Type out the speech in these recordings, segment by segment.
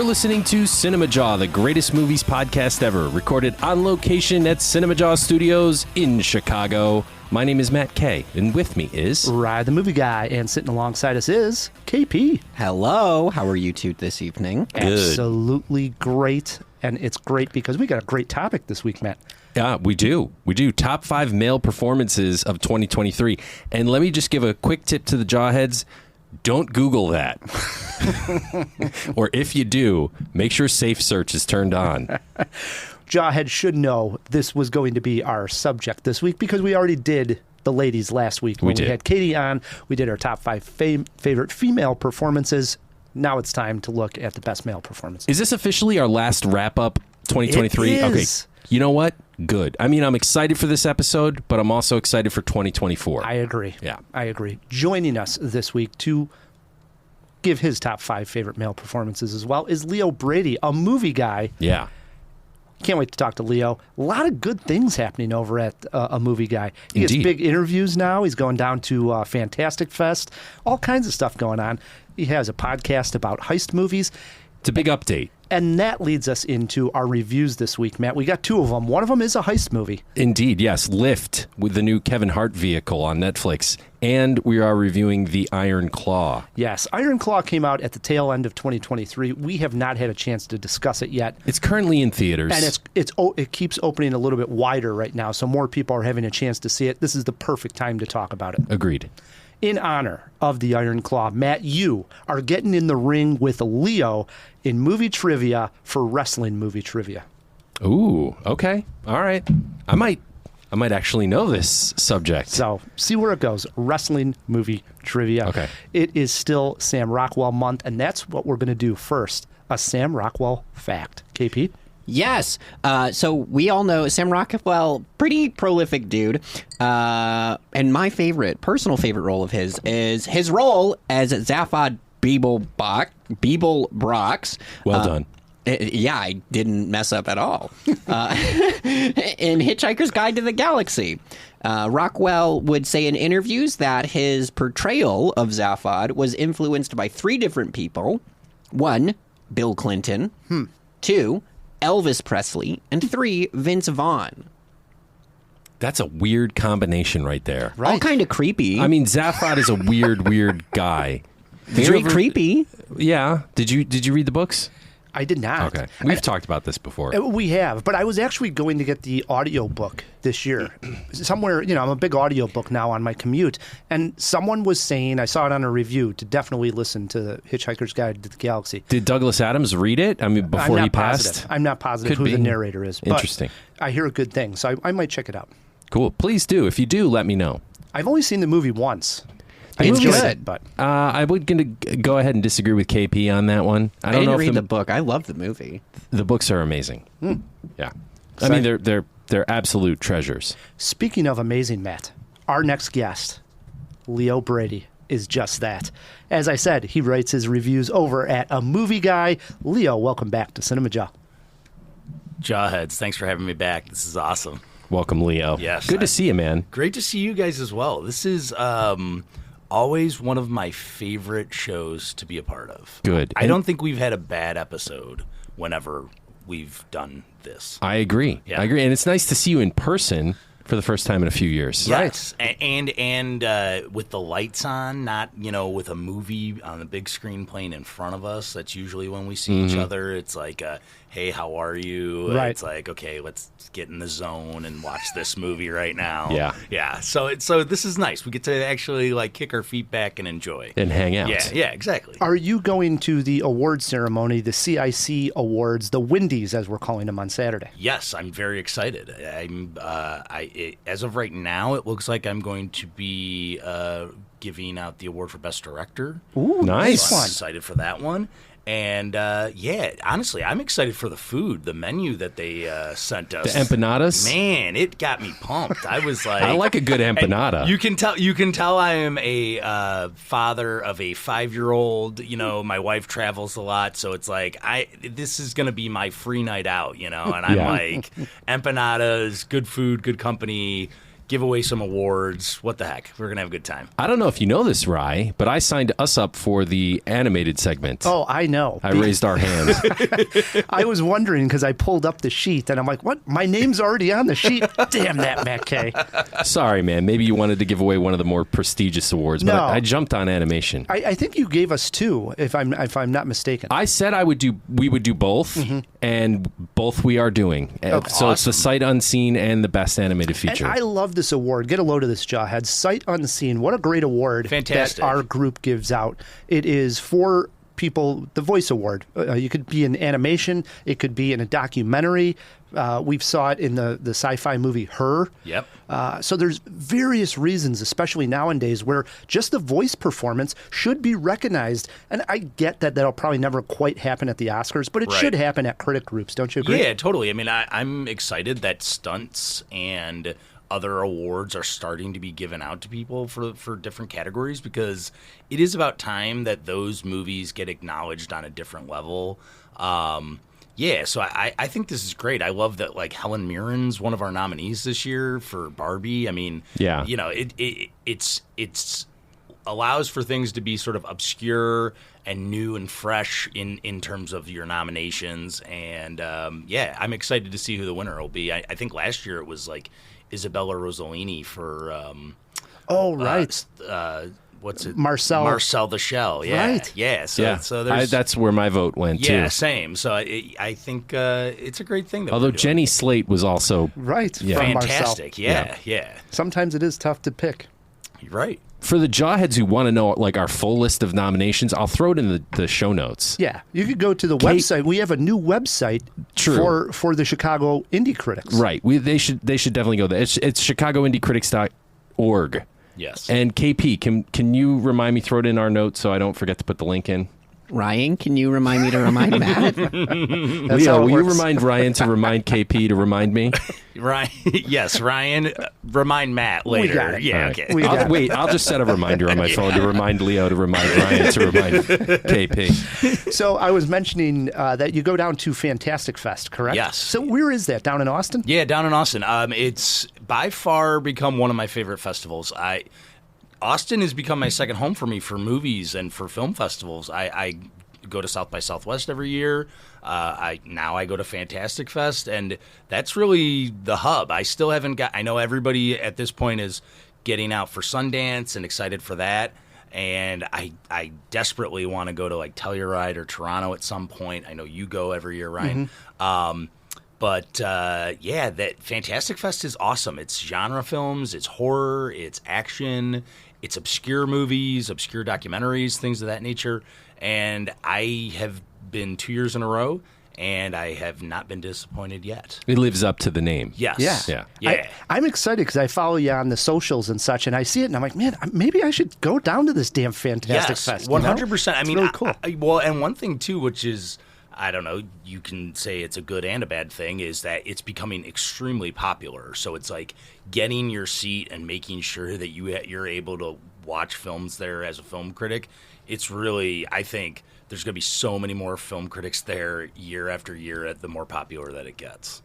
listening to Cinemajaw, the greatest movies podcast ever, recorded on location at Cinemajaw Studios in Chicago. My name is Matt K, and with me is... Rye the Movie Guy, and sitting alongside us is KP. Hello, how are you two this evening? Good. Absolutely great, and it's great because we got a great topic this week, Matt. Yeah, we do. We do. Top 5 male performances of 2023. And let me just give a quick tip to the Jawheads. Don't Google that. Or if you do, make sure Safe Search is turned on. Jawhead should know this was going to be our subject this week because we already did the ladies last week. When we had Katie on, we did our top 5 favorite female performances. Now it's time to look at the best male performances. Is this officially our last wrap-up 2023? It is. Okay. You know what? Good. I mean, I'm excited for this episode, but I'm also excited for 2024. I agree. Yeah. I agree. Joining us this week to give his top 5 favorite male performances as well is Leo Brady, a movie guy. Yeah. Can't wait to talk to Leo. A lot of good things happening over at A Movie Guy. He gets big interviews now. He's going down to Fantastic Fest. All kinds of stuff going on. He has a podcast about heist movies. It's a big update. And that leads us into our reviews this week, Matt. We got 2 of them. One of them is a heist movie. Indeed, yes. Lift with the new Kevin Hart vehicle on Netflix. And we are reviewing The Iron Claw. Yes, Iron Claw came out at the tail end of 2023. We have not had a chance to discuss it yet. It's currently in theaters. And it keeps opening a little bit wider right now, so more people are having a chance to see it. This is the perfect time to talk about it. Agreed. In honor of the Iron Claw, Matt, you are getting in the ring with Leo in movie trivia for wrestling movie trivia. Ooh, okay. All right. I might actually know this subject. So, see where it goes. Wrestling movie trivia. Okay. It is still Sam Rockwell month, and that's what we're going to do first. A Sam Rockwell fact. KP? Yes. So we all know Sam Rockwell, pretty prolific dude. And my personal favorite role of his is his role as Zaphod Beeblebrox. Well done. Yeah, I didn't mess up at all. In Hitchhiker's Guide to the Galaxy, Rockwell would say in interviews that his portrayal of Zaphod was influenced by 3 different people. 1, Bill Clinton. 2, Elvis Presley. And 3, Vince Vaughn. That's a weird combination right there. Right. All kind of creepy. I mean, Zaphod is a weird guy. Very creepy. Yeah. Did you read the books? I did not. Okay. We've talked about this before. We have, but I was actually going to get the audio book this year. Somewhere, I'm a big audio book now on my commute, and someone was saying, I saw it on a review, to definitely listen to the Hitchhiker's Guide to the Galaxy. Did Douglas Adams read it? I mean, before he passed? I'm not positive who the narrator is. Interesting. But I hear a good thing, so I might check it out. Cool. Please do. If you do, let me know. I've only seen the movie once. I It's enjoyed good. it, but I would go ahead and disagree with KP on that one. I didn't read the book. I love the movie. The books are amazing. Yeah. I mean, they're absolute treasures. Speaking of amazing, Matt, our next guest, Leo Brady, is just that. As I said, he writes his reviews over at A Movie Guy. Leo, welcome back to Cinemajaw. Jawheads, thanks for having me back. This is awesome. Welcome, Leo. Yes. Good to see you, man. Great to see you guys as well. This is always one of my favorite shows to be a part of. Good. I don't think we've had a bad episode whenever we've done this. I agree. Yeah. I agree. And it's nice to see you in person for the first time in a few years. Yes. And with the lights on, not, with a movie on the big screen playing in front of us. That's usually when we see each other. It's like, hey, how are you? Right. It's like, okay, let's get in the zone and watch this movie right now. Yeah. Yeah. So this is nice. We get to actually kick our feet back and enjoy. And hang out. Yeah, exactly. Are you going to the award ceremony, the CIC Awards, the Windies, as we're calling them, on Saturday? Yes, I'm very excited. As of right now, it looks like I'm going to be giving out the award for Best Director. Ooh, nice. So I'm excited for that one. And, honestly, I'm excited for the food, the menu that they sent us. The empanadas? Man, it got me pumped. I was like... I like a good empanada. You can tell I am a father of a 5-year-old. My wife travels a lot, so it's like, this is going to be my free night out, and I'm like, empanadas, good food, good company, give away some awards. What the heck? We're going to have a good time. I don't know if you know this, Rye, but I signed us up for the animated segment. Oh, I know. I raised our hands. I was wondering because I pulled up the sheet and I'm like, what? My name's already on the sheet. Damn that, Matt K. Sorry, man. Maybe you wanted to give away one of the more prestigious awards, but No. I jumped on animation. I think you gave us 2, if I'm not mistaken. I said we would do both, and both we are doing. Okay. So it's the Sight Unseen and the Best Animated Feature. And I love this award. Get a load of this, Jawhead. Sight Unseen. What a great award Fantastic. that our group gives out. It is for people, the Voice Award. You could be in animation. It could be in a documentary. We've saw it in the sci-fi movie Her. Yep. So there's various reasons, especially nowadays, where just the voice performance should be recognized. And I get that that'll probably never quite happen at the Oscars, but it Right. should happen at critic groups. Don't you agree? Yeah, totally. I mean, I'm excited that stunts and other awards are starting to be given out to people for different categories, because it is about time that those movies get acknowledged on a different level. Yeah, so I think this is great. I love that, like, Helen Mirren's one of our nominees this year for Barbie. I mean, Yeah. you know, it's allows for things to be sort of obscure and new and fresh in terms of your nominations. And yeah, I'm excited to see who the winner will be. I think last year it was like Isabella Rossellini for Oh, right. what's it? Marcel the Shell. Yeah, Right. yeah. So there's that's where my vote went, yeah, too. same. So I think it's a great thing. That Although we're doing. Jenny Slate was also... Right. Yeah. From Marcel. Fantastic. Yeah. Sometimes it is tough to pick. You're right. For the jawheads who want to know, like, our full list of nominations, I'll throw it in the show notes. Yeah, you could go to the website. We have a new website for the Chicago indie critics. Right. They should definitely go there. It's chicagoindiecritics.org. Yes. And KP, can you remind me, throw it in our notes so I don't forget to put the link in? Ryan, can you remind me to remind Matt? That's Leo, how it will you works. remind Ryan to remind KP to remind me? Ryan, yes, Ryan. Remind Matt later. got it. Yeah, All right. okay. We got it. I'll just set a reminder on my phone to remind Leo to remind Ryan to remind KP. So I was mentioning that you go down to Fantastic Fest, correct? Yes. So where is that? Down in Austin? Yeah, down in Austin. It's by far become one of my favorite festivals. Austin has become my second home for me for movies and for film festivals. I go to South by Southwest every year. I go to Fantastic Fest, and that's really the hub. I still haven't got. I know everybody at this point is getting out for Sundance and excited for that. And I desperately want to go to like Telluride or Toronto at some point. I know you go every year, Ryan. But yeah, that Fantastic Fest is awesome. It's genre films, it's horror, it's action, it's obscure movies, obscure documentaries, things of that nature. And I have been 2 years in a row, and I have not been disappointed yet. It lives up to the name. Yes. Yeah. I'm excited because I follow you on the socials and such, and I see it, and I'm like, man, maybe I should go down to this damn Fantastic Fest. 100%. I It's mean, really cool. Well, and one thing too, which is, I don't know, you can say it's a good and a bad thing, is that it's becoming extremely popular. So it's like getting your seat and making sure that you're able to watch films there as a film critic. It's really, I think there's going to be so many more film critics there year after year the more popular that it gets.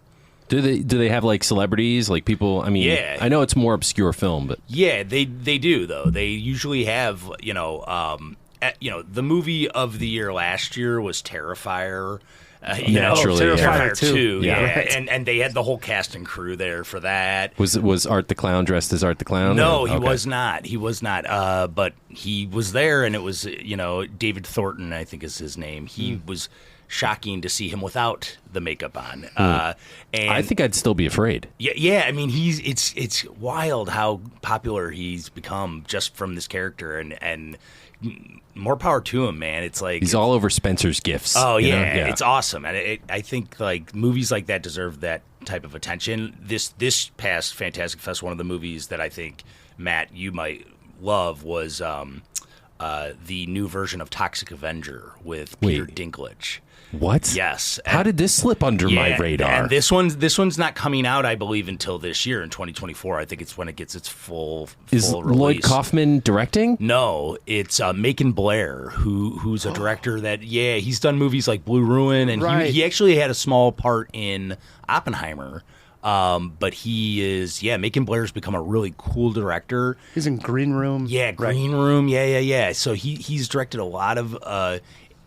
Do they have like celebrities, like people? I mean, Yeah. I know it's more obscure film, but Yeah, they do though. They usually have, the movie of the year last year was Terrifier. Naturally, Terrifier 2. Yeah. Yeah, Right. and they had the whole cast and crew there for that. was Art the Clown dressed as Art the Clown? No, Or- he okay. was not. He was not. But he was there, and it was David Thornton, I think is his name. He was shocking to see him without the makeup on. And I think I'd still be afraid. yeah. I mean, it's wild how popular he's become just from this character, and more power to him, man. It's like He's all over Spencer's gifts. Oh you know? yeah, it's awesome, and I think like movies like that deserve that type of attention. This past Fantastic Fest, one of the movies that I think Matt you might love was the new version of Toxic Avenger with Peter Wait. Dinklage. What? Yes. How did this slip under my radar? And this one's not coming out, I believe, until this year in 2024. I think it's when it gets its full Is release. Lloyd Kaufman directing? No, it's Macon Blair, who's a director that, he's done movies like Blue Ruin, and Right. he actually had a small part in Oppenheimer. But he is, Macon Blair's become a really cool director. He's in Green Room. Yeah, Green Room. Yeah. So he's directed a lot of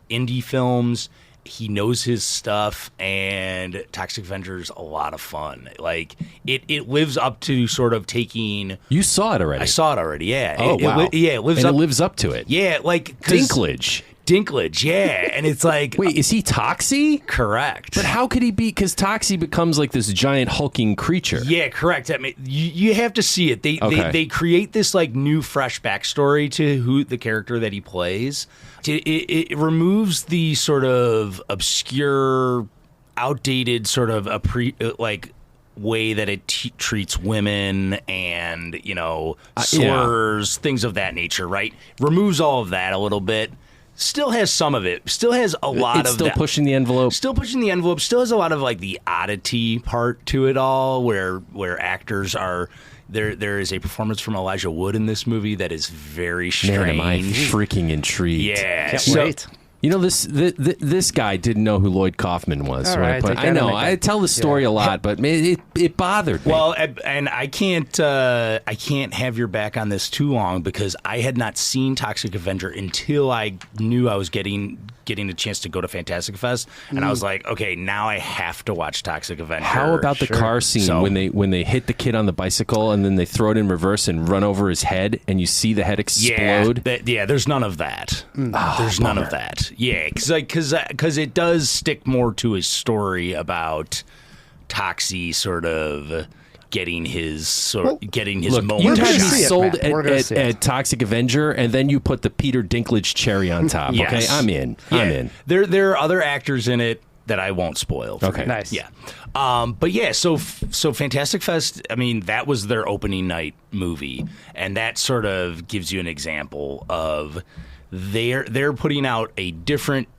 indie films. He knows his stuff, and Toxic Avenger's a lot of fun. Like it lives up to sort of taking. You saw it already. I saw it already. Yeah. Oh wow. It lives and up. It lives up to it. Yeah, like Dinklage, yeah, and it's like, wait, is he Toxie? Correct. But how could he be? Because Toxie becomes like this giant hulking creature. Yeah, correct. I mean, you have to see it. They create this like new, fresh backstory to who the character that he plays. It removes the sort of obscure, outdated sort of way that it treats women and slurs, things of that nature. Right? Removes all of that a little bit. Still has some of it. Still has a lot it's of still that. pushing the envelope. Still pushing the envelope. Still has a lot of like the oddity part to it all, where actors are. There is a performance from Elijah Wood in this movie that is very strange. Man, am I freaking intrigued. Yeah. Can't wait. You know, this guy didn't know who Lloyd Kaufman was. All right, I know. I tell the story a lot, but man, it bothered me. Well, and I can't have your back on this too long because I had not seen Toxic Avenger until I knew I was getting a chance to go to Fantastic Fest, and I was like, okay, now I have to watch Toxic Avenger. How about the car scene when they hit the kid on the bicycle and then they throw it in reverse and run over his head and you see the head explode? Yeah, there's none of that. There's none of that. Yeah, because it does stick more to a story about Toxie sort of getting his moment. You had me sold at Toxic Avenger, and then you put the Peter Dinklage cherry on top. Yes. Okay, I'm in. Yeah. I'm in. There are other actors in it that I won't spoil. Okay, nice. Yeah, but yeah, so Fantastic Fest. I mean, that was their opening night movie, and that sort of gives you an example of they're putting out a different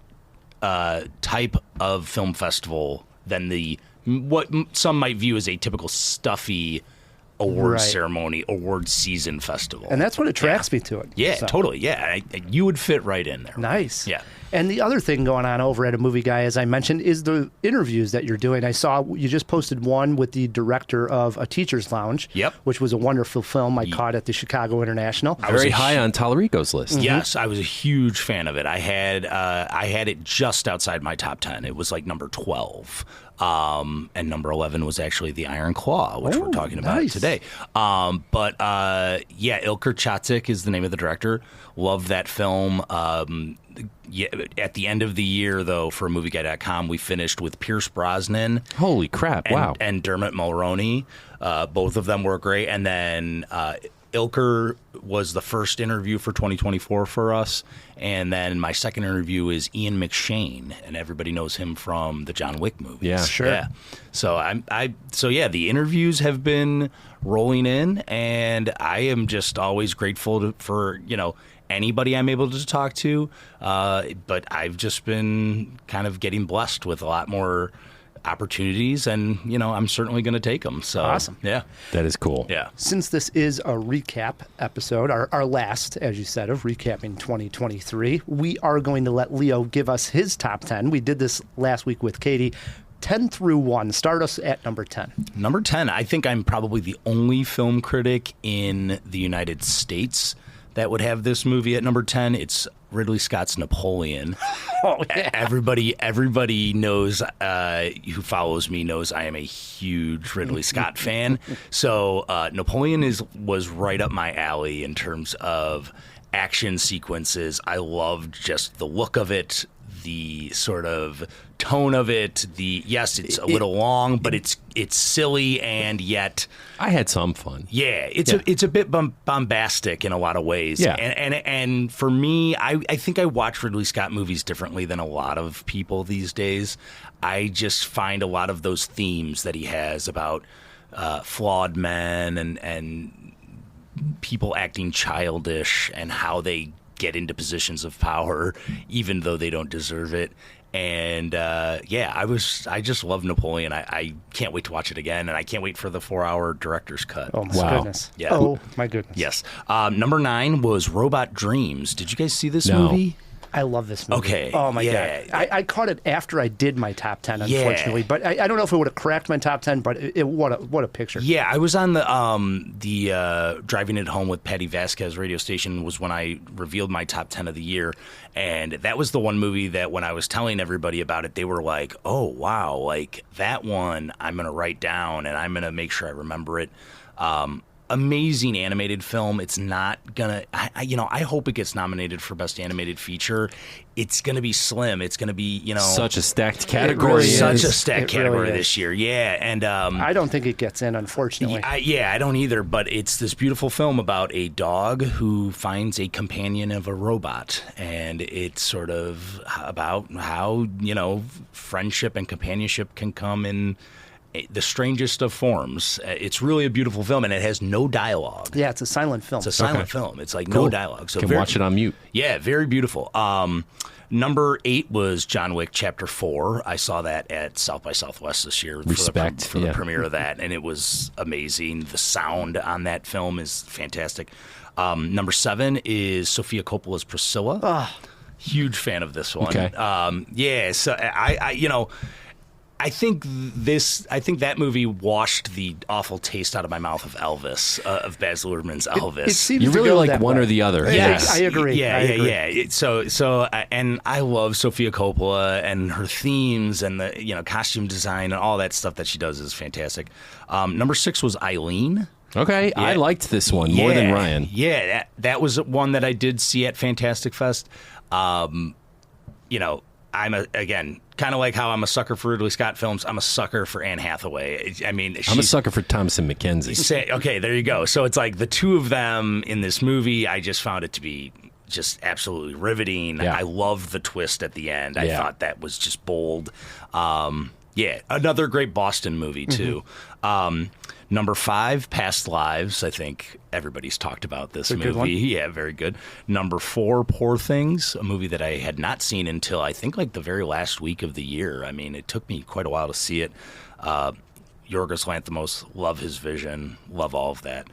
type of film festival than what some might view as a typical stuffy award ceremony, award season festival. And that's what attracts me to it. Yeah, totally. Yeah, you would fit right in there. Nice. Yeah. And the other thing going on over at A Movie Guy, as I mentioned, is the interviews that you're doing. I saw you just posted one with the director of A Teacher's Lounge, which was a wonderful film I caught at the Chicago International. Very high on Tallarico's list. Mm-hmm. Yes, I was a huge fan of it. I had it just outside my top 10. It was like number 12. And number 11 was actually The Iron Claw, which we're talking about today. But Ilker Chacek is the name of the director. Love that film. At the end of the year, though, for MovieGuy.com, we finished with Pierce Brosnan. Holy crap, wow. And Dermot Mulroney. Both of them were great. And then Ilker was the first interview for 2024 for us. And then my second interview is Ian McShane, and everybody knows him from the John Wick movies. Yeah, sure. Yeah. So the interviews have been rolling in, and I am just always grateful for anybody I'm able to talk to. But I've just been kind of getting blessed with a lot more opportunities, and I'm certainly going to take them. So awesome. Yeah, that is cool. Yeah. Since this is a recap episode, our last, as you said, of recapping 2023, we are going to let Leo give us his top 10. We did this last week with Katie. 10 through 1. Start us at number 10. Number 10. I think I'm probably the only film critic in the United States that would have this movie at number 10. It's Ridley Scott's Napoleon. Oh, yeah. Everybody knows, who follows me knows I am a huge Ridley Scott fan. So Napoleon was right up my alley in terms of action sequences. I loved just the look of it, the sort of tone of it. It's a little long, but it's silly, and yet I had some fun. Yeah, it's a bit bombastic in a lot of ways. Yeah, and for me, I think I watch Ridley Scott movies differently than a lot of people these days. I just find a lot of those themes that he has about flawed men and people acting childish and how they get into positions of power even though they don't deserve it. And I just love Napoleon. I can't wait to watch it again, and I can't wait for the 4-hour director's cut. Oh my goodness! Yeah. Oh my goodness! Yes. Number 9 was Robot Dreams. Did you guys see this movie? I love this movie. Okay. Oh my yeah. God. I caught it after I did my top 10, unfortunately. But I don't know if it would have cracked my top 10. But what a picture. Yeah, I was on the Driving It Home with Patty Vasquez radio station was when I revealed my top 10 of the year, and that was the one movie that when I was telling everybody about it, they were like, "Oh wow, like that one I'm gonna write down and I'm gonna make sure I remember it." Amazing animated film. It's not gonna, I hope it gets nominated for Best Animated Feature. It's gonna be slim. It's gonna be, such a stacked category. really such is. a stacked It really category is. this year. Yeah, and I don't think it gets in, unfortunately. I don't either. But it's this beautiful film about a dog who finds a companion of a robot, and it's sort of about how friendship and companionship can come in the strangest of forms. It's really a beautiful film, and it has no dialogue. Yeah, it's a silent film. It's a silent film. It's like Cool. no dialogue. So Can watch it on mute. Yeah, very beautiful. Number 8 was John Wick Chapter 4. I saw that at South by Southwest this year Respect, for the yeah. premiere of that, and it was amazing. The sound on that film is fantastic. Number 7 is Sofia Coppola's Priscilla. Huge fan of this one. Okay. Yeah, so I think that movie washed the awful taste out of my mouth of Elvis, of Baz Luhrmann's Elvis. It seems You to really go like that one way. or the other. Yes, I agree. Yeah, I agree. yeah. And I love Sofia Coppola and her themes and the costume design and all that stuff that she does is fantastic. Number 6 was Eileen. Okay, I liked this one more than Ryan. Yeah, that was one that I did see at Fantastic Fest. I'm again kind of like how I'm a sucker for Ridley Scott films. I'm a sucker for Anne Hathaway. I mean, I'm a sucker for Thomasin McKenzie. Okay, there you go. So it's like the two of them in this movie. I just found it to be just absolutely riveting. Yeah. I loved the twist at the end. I Yeah. thought that was just bold. Another great Boston movie too. Number 5, Past Lives. I think everybody's talked about this Good one. movie. Yeah, very good. Number 4, Poor Things, a movie that I had not seen until I think like the very last week of the year. I mean, it took me quite a while to see it. Yorgos Lanthimos, love his vision, love all of that.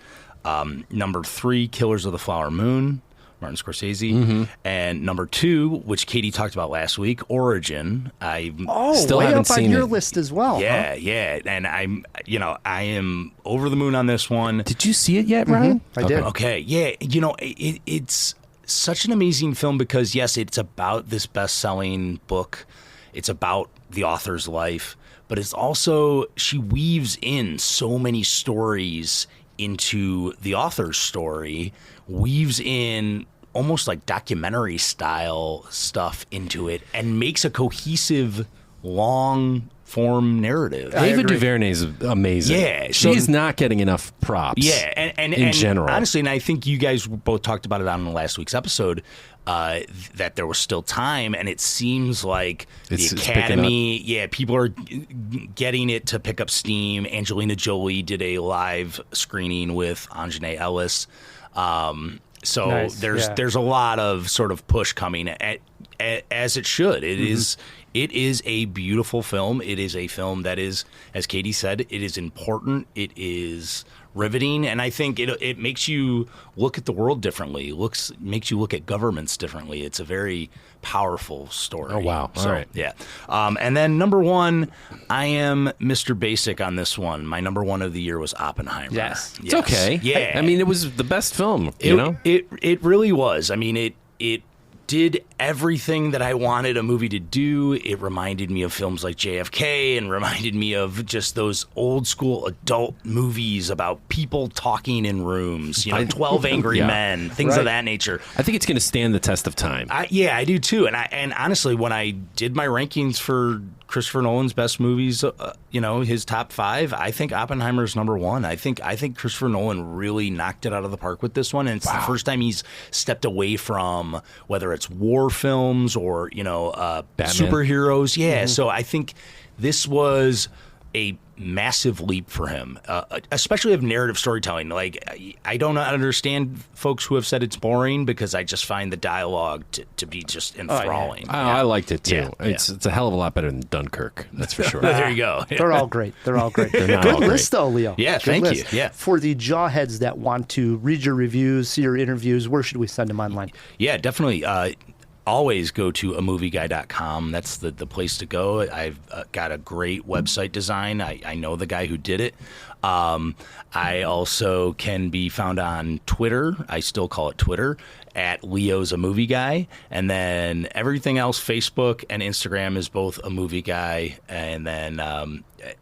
Number 3, Killers of the Flower Moon, Martin Scorsese. And number 2, which Katie talked about last week, Origin. I Still way haven't up on seen your it. list as well. yeah, yeah, and I am over the moon on this one. Did you see it yet, Ryan? I did. Okay, yeah, it's such an amazing film because yes, it's about this best-selling book. It's about the author's life, but it's also she weaves in so many stories into the author's story, weaves in almost like documentary style stuff into it, and makes a cohesive, long form narrative. David Duvernay's amazing. Yeah, she's not getting enough props. Yeah, and in general, honestly, and I think you guys both talked about it on last week's episode, that there was still time, and it seems like It's the picking Academy, people are getting it to pick up steam. Angelina Jolie did a live screening with Anjanae Ellis. So Nice, there's a lot of sort of push coming as it should. It is a beautiful film. It is a film that is, as Katie said, it is important. It is riveting, and I think it makes you look at the world differently. Makes you look at governments differently. It's a very powerful story. Oh, wow. All right. Yeah. And then number 1, I am Mr. Basic on this one. My number 1 of the year was Oppenheimer. Yes. It's okay. Yeah. I mean, it was the best film. It really was. I mean, it did everything that I wanted a movie to do. It reminded me of films like JFK and reminded me of just those old school adult movies about people talking in rooms, 12 Angry Yeah. Men, things Right. of that nature. I think it's going to stand the test of time. I do too. And honestly, when I did my rankings for Christopher Nolan's best movies, his top 5, I think Oppenheimer's number 1. I think Christopher Nolan really knocked it out of the park with this one, and it's the first time he's stepped away from whether it's war films or superheroes. Yeah, so I think this was a massive leap for him, especially of narrative storytelling. Like, I don't understand folks who have said it's boring because I just find the dialogue to be just enthralling. I liked it too. Yeah. It's a hell of a lot better than Dunkirk. That's for sure. There you go. They're all great. They're all great. not Good all great. list, though, Leo. Yeah, Good thank list. you. Yeah. For the jawheads that want to read your reviews, see your interviews, where should we send them online? Yeah, definitely. always go to amovieguy.com. That's the place to go. I've got a great website design. I know the guy who did it. I also can be found on Twitter. I still call it Twitter, at Leo's a Movie Guy. And then everything else, Facebook and Instagram, is both a Movie Guy. And then,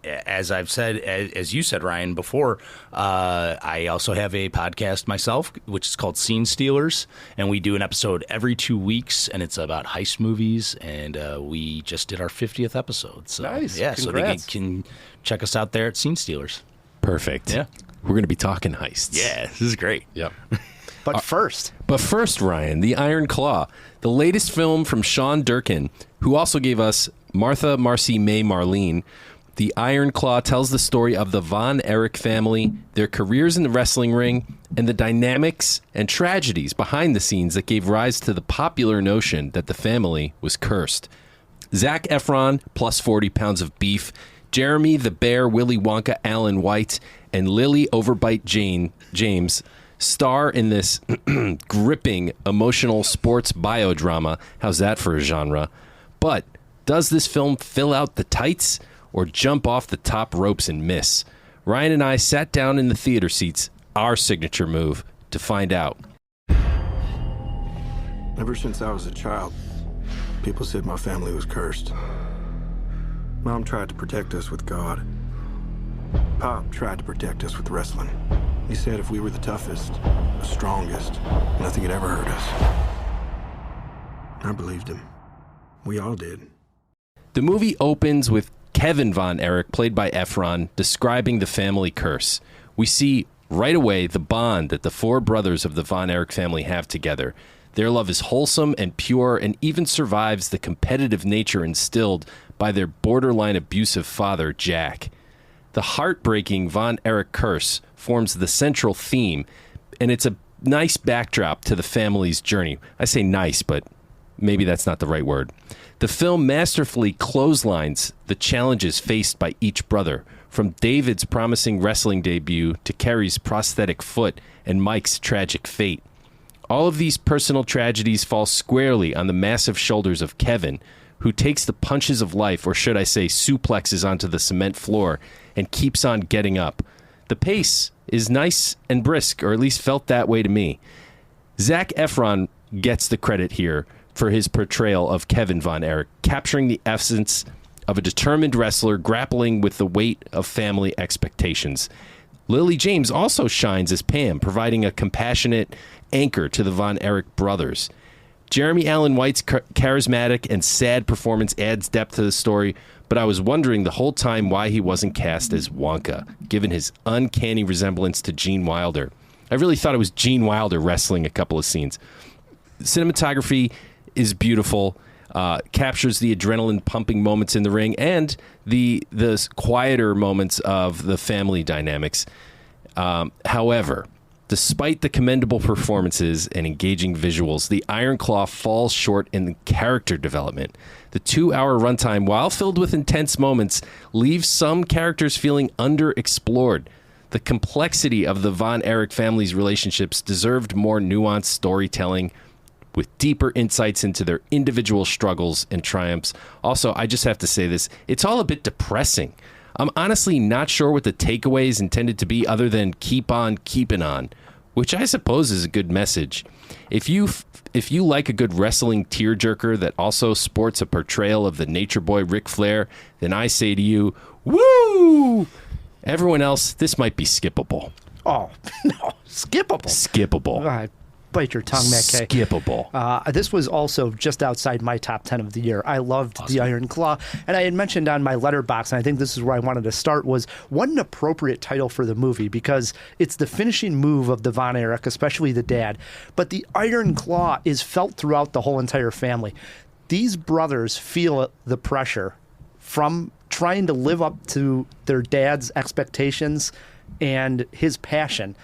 as I've said, as you said, Ryan, before, I also have a podcast myself, which is called Scene Stealers. And we do an episode every 2 weeks, and it's about heist movies. And we just did our 50th episode. So, nice. Yeah, Congrats. so they can check us out there at Scene Stealers. Perfect. Yeah. We're going to be talking heists. Yeah, this is great. Yep. But first, Ryan, The Iron Claw, the latest film from Sean Durkin, who also gave us Martha, Marcy, May, Marlene. The Iron Claw tells the story of the Von Erich family, their careers in the wrestling ring, and the dynamics and tragedies behind the scenes that gave rise to the popular notion that the family was cursed. Zac Efron, plus 40 pounds of beef, Jeremy the Bear, Willy Wonka, Alan White, and Lily Overbite James star in this gripping, emotional sports biodrama. How's that for a genre? But does this film fill out the tights or jump off the top ropes and miss? Ryan and I sat down in the theater seats, our signature move, to find out. Ever since I was a child, people said my family was cursed. Mom tried to protect us with God. Pop tried to protect us with wrestling. He said if we were the toughest, the strongest, nothing could ever hurt us. I believed him. We all did. The movie opens with Kevin Von Erich, played by Efron, describing the family curse. We see right away the bond that the four brothers of the Von Erich family have together. Their love is wholesome and pure and even survives the competitive nature instilled by their borderline abusive father, Jack. The heartbreaking Von Erich curse forms the central theme, and it's a nice backdrop to the family's journey. I say nice, but maybe that's not the right word. The film masterfully clotheslines the challenges faced by each brother, from David's promising wrestling debut to Kerry's prosthetic foot and Mike's tragic fate. All of these personal tragedies fall squarely on the massive shoulders of Kevin, who takes the punches of life, or should I say suplexes onto the cement floor, and keeps on getting up. The pace is nice and brisk, or at least felt that way to me. Zac Efron gets the credit here for his portrayal of Kevin Von Erich, capturing the essence of a determined wrestler grappling with the weight of family expectations. Lily James also shines as Pam, providing a compassionate anchor to the Von Erich brothers. Jeremy Allen White's charismatic and sad performance adds depth to the story, but I was wondering the whole time why he wasn't cast as Wonka, given his uncanny resemblance to Gene Wilder. I really thought it was Gene Wilder wrestling a couple of scenes. Cinematography is beautiful, captures the adrenaline-pumping moments in the ring and the quieter moments of the family dynamics. However, despite the commendable performances and engaging visuals, the Iron Claw falls short in the character development. The 2-hour runtime, while filled with intense moments, leaves some characters feeling underexplored. The complexity of the Von Erich family's relationships deserved more nuanced storytelling with deeper insights into their individual struggles and triumphs. Also, I just have to say this, it's all a bit depressing. I'm honestly not sure what the takeaway is intended to be other than keep on keeping on, which I suppose is a good message. If you like a good wrestling tearjerker that also sports a portrayal of the nature boy Ric Flair, then I say to you, woo! Everyone else, this might be skippable. Oh, no, skippable. Skippable. Bite your tongue, Matt K. Skippable. This was also just outside my top 10 of the year. I loved The Iron Claw. And I had mentioned on my letterbox, and I think this is where I wanted to start, was what an appropriate title for the movie, because it's the finishing move of the Von Erich, especially the dad. But the Iron Claw is felt throughout the whole entire family. These brothers feel the pressure from trying to live up to their dad's expectations and his passion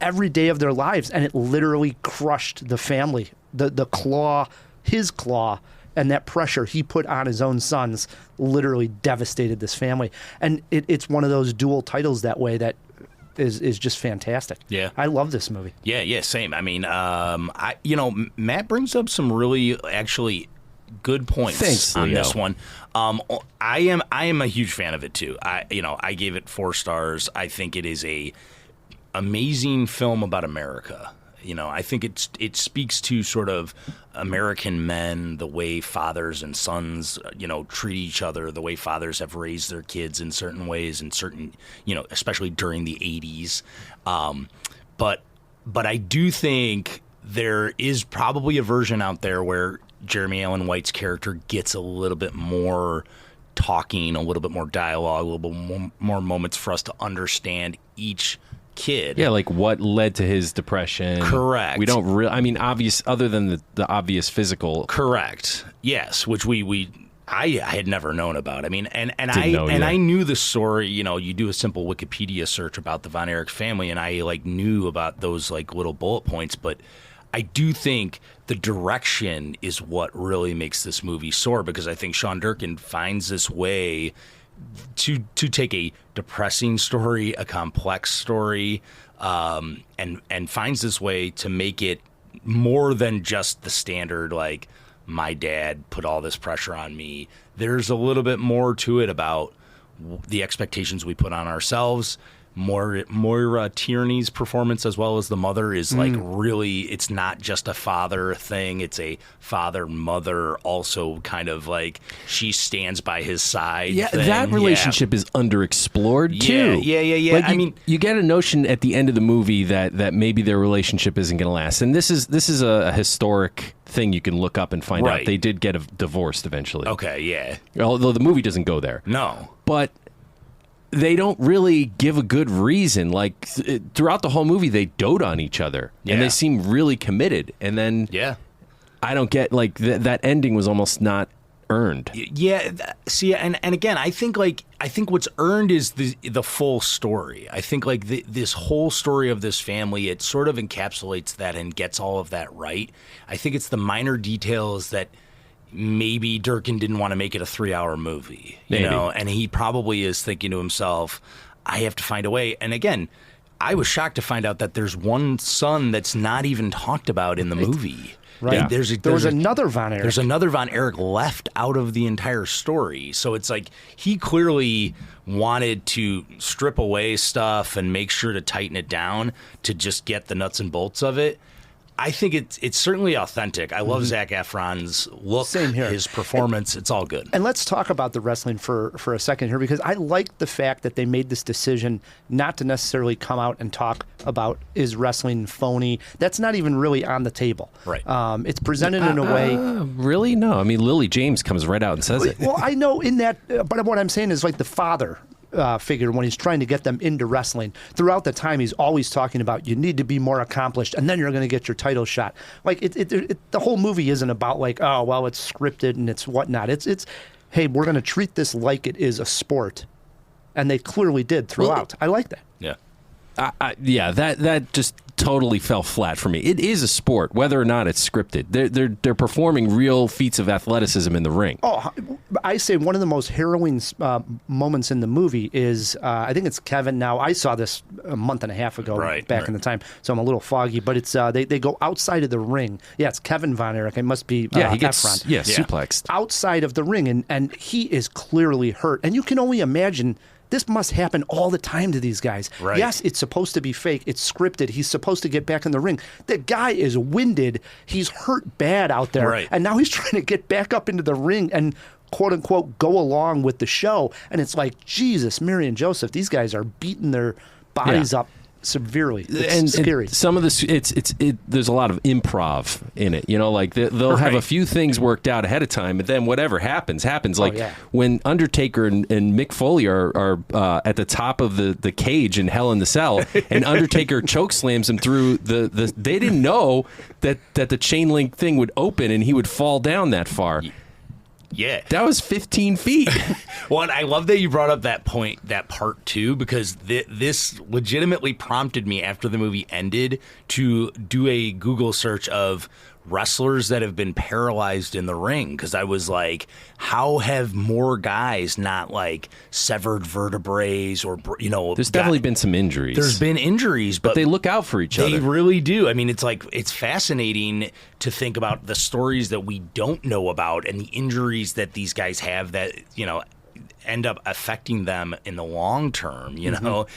every day of their lives, and it literally crushed the family. The claw, his claw, and that pressure he put on his own sons literally devastated this family. And it's one of those dual titles that way that is just fantastic. Yeah. I love this movie. Yeah, same. I mean, Matt brings up some really actually good points. Thanks, on Leo. this one. I am a huge fan of it too. I gave it 4 stars. I think it is a amazing film about America. I think it speaks to sort of American men, the way fathers and sons, treat each other, the way fathers have raised their kids in certain ways, and certain, especially during the 80s. But I do think there is probably a version out there where Jeremy Allen White's character gets a little bit more talking, a little bit more dialogue, a little bit more moments for us to understand each kid. Yeah, like what led to his depression. Correct. We don't really, obvious, other than the obvious physical. Correct. Yes, which I had never known about. I mean, I knew the story. You do a simple Wikipedia search about the Von Erich family, and I knew about those little bullet points. But I do think the direction is what really makes this movie soar, because I think Sean Durkin finds this way to take a depressing story, a complex story, and finds this way to make it more than just the standard, my dad put all this pressure on me. There's a little bit more to it about the expectations we put on ourselves. Moira Tierney's performance, as well as the mother, is really, it's not just a father thing. It's a father-mother also kind of she stands by his side. Yeah, thing. that relationship is underexplored too. Yeah. You get a notion at the end of the movie that maybe their relationship isn't going to last, and this is a historic thing you can look up and find out. They did get divorced eventually. Okay, yeah. Although the movie doesn't go there. No, but they don't really give a good reason. Throughout the whole movie, they dote on each other, and they seem really committed. And then, I don't get that ending was almost not earned. Yeah. See, and again, I think what's earned is the full story. I think this whole story of this family, it sort of encapsulates that and gets all of that right. I think it's the minor details that maybe Durkin didn't want to make it a 3-hour movie, and he probably is thinking to himself, I have to find a way. And again, I was shocked to find out that there's one son that's not even talked about in the movie. Right. Yeah. There was another Von Erich. There's another Von Erich left out of the entire story. So it's he clearly wanted to strip away stuff and make sure to tighten it down to just get the nuts and bolts of it. I think it's certainly authentic. I love Zac Efron's look, Same here. His performance. It's all good. And let's talk about the wrestling for a second here, because I like the fact that they made this decision not to necessarily come out and talk about is wrestling phony. That's not even really on the table. Right. It's presented in a way. Really? No. Lily James comes right out and says it. Well, I know in that, but what I'm saying is the father figure when he's trying to get them into wrestling. Throughout the time, he's always talking about you need to be more accomplished, and then you're going to get your title shot. The whole movie isn't about oh well, it's scripted and it's whatnot. It's hey, we're going to treat this like it is a sport, and they clearly did throughout. I like that. Yeah. That just totally fell flat for me. It is a sport, whether or not it's scripted. They're performing real feats of athleticism in the ring. Oh, I say one of the most harrowing moments in the movie is I think it's Kevin. Now I saw this a month and a half ago, back in the time, so I'm a little foggy. But it's they go outside of the ring. Yeah, it's Kevin Von Erich. It must be he gets Efron. suplexed outside of the ring, and he is clearly hurt. And you can only imagine. This must happen all the time to these guys. Right. Yes, it's supposed to be fake. It's scripted. He's supposed to get back in the ring. The guy is winded. He's hurt bad out there. Right. And now he's trying to get back up into the ring and, quote unquote, go along with the show. And it's Jesus, Mary and Joseph, these guys are beating their bodies up severely. It's scary. Some of this, there's a lot of improv in it. They'll have a few things worked out ahead of time, but then whatever happens. When Undertaker and Mick Foley are at the top of the cage in Hell in the Cell, and Undertaker chokeslams him through the. They didn't know that the chain link thing would open and he would fall down that far. Yeah. That was 15 feet. Well, and I love that you brought up that part too, because this legitimately prompted me after the movie ended to do a Google search of wrestlers that have been paralyzed in the ring, because I was like, how have more guys not like severed vertebrae or there's definitely been some injuries. There's been injuries, but they look out for each other. They really do. I mean, it's fascinating to think about the stories that we don't know about and the injuries that these guys have that end up affecting them in the long term, and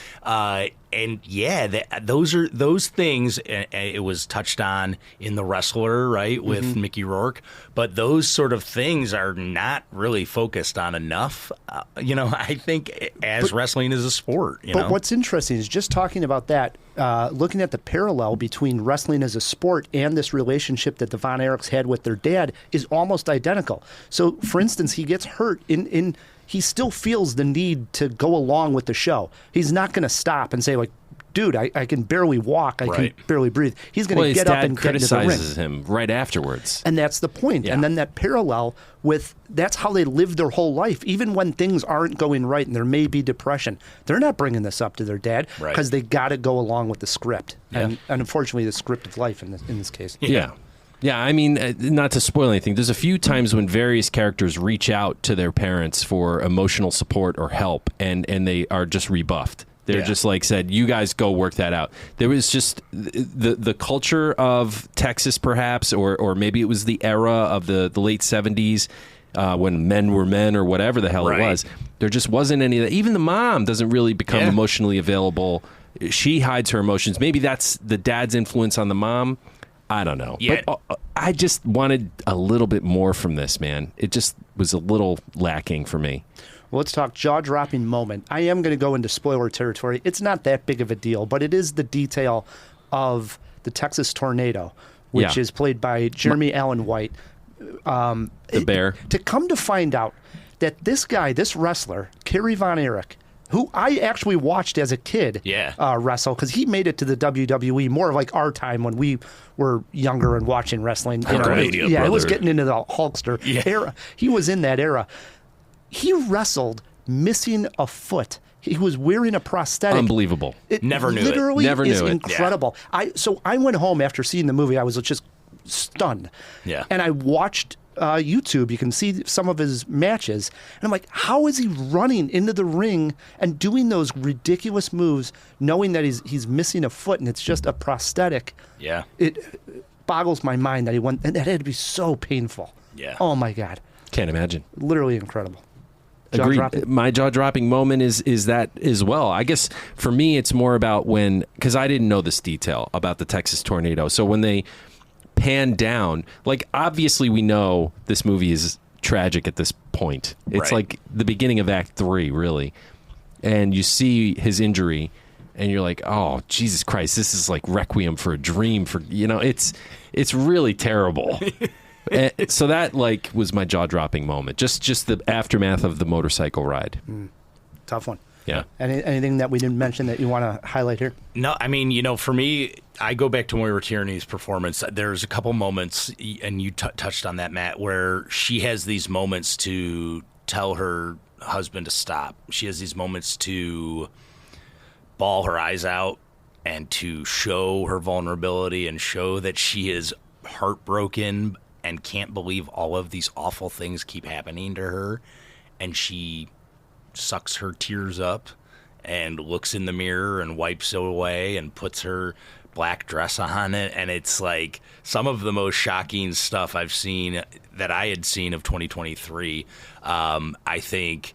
those things. It was touched on in The Wrestler, right, with Mickey Rourke, but those sort of things are not really focused on enough. I think wrestling is a sport. But what's interesting is just talking about that, looking at the parallel between wrestling as a sport and this relationship that the Von Erichs had with their dad is almost identical. So, for instance, he gets hurt in he still feels the need to go along with the show. He's not going to stop and say, like, dude, I can barely walk. I can barely breathe. He's going to get up and get into the ring. Criticizes him right afterwards. And that's the point. Yeah. And then that parallel with that's how they live their whole life. Even when things aren't going right and there may be depression, they're not bringing this up to their dad because they got to go along with the script. Yeah. And unfortunately, the script of life in this case. Yeah. Yeah, I mean, not to spoil anything, there's a few times when various characters reach out to their parents for emotional support or help, and they are just rebuffed. They're just like said, you guys go work that out. There was just the culture of Texas, perhaps, or maybe it was the era of the late 70s when men were men or whatever the hell it was. There just wasn't any of that. Even the mom doesn't really become emotionally available. She hides her emotions. Maybe that's the dad's influence on the mom. I don't know. Yeah. But I just wanted a little bit more from this, man. It just was a little lacking for me. Well, let's talk jaw-dropping moment. I am going to go into spoiler territory. It's not that big of a deal, but it is the detail of the Texas tornado, which is played by Jeremy Allen White. The bear. To come to find out that this guy, this wrestler, Kerry Von Erich, who I actually watched as a kid wrestle, because he made it to the WWE more like our time when we were younger and watching wrestling. It was getting into the Hulkster era. He was in that era. He wrestled missing a foot. He was wearing a prosthetic. Unbelievable. Never knew it. Literally Never knew is it. incredible. Yeah. So I went home after seeing the movie. I was just stunned. Yeah. And I watched YouTube. You can see some of his matches. And I'm like, how is he running into the ring and doing those ridiculous moves, knowing that he's missing a foot and it's just a prosthetic? Yeah. It boggles my mind that he went, and that had to be so painful. Yeah. Oh, my God. Can't imagine. Literally incredible. Agreed. My jaw-dropping moment is that as well. I guess for me, it's more about because I didn't know this detail about the Texas tornado. So when they pan down, like, obviously we know this movie is tragic at this point. It's like the beginning of Act 3, really. And you see his injury, and you're like, oh, Jesus Christ, this is like Requiem for a Dream. It's really terrible. So that was my jaw-dropping moment. Just the aftermath of the motorcycle ride. Tough one. Yeah. Anything that we didn't mention that you want to highlight here? No, I mean, for me, I go back to Moira Tierney's performance. There's a couple moments, and you touched on that, Matt, where she has these moments to tell her husband to stop. She has these moments to bawl her eyes out and to show her vulnerability and show that she is heartbroken and can't believe all of these awful things keep happening to her. And she sucks her tears up and looks in the mirror and wipes it away and puts her black dress on it. And it's like some of the most shocking stuff I've seen that I had seen of 2023. I think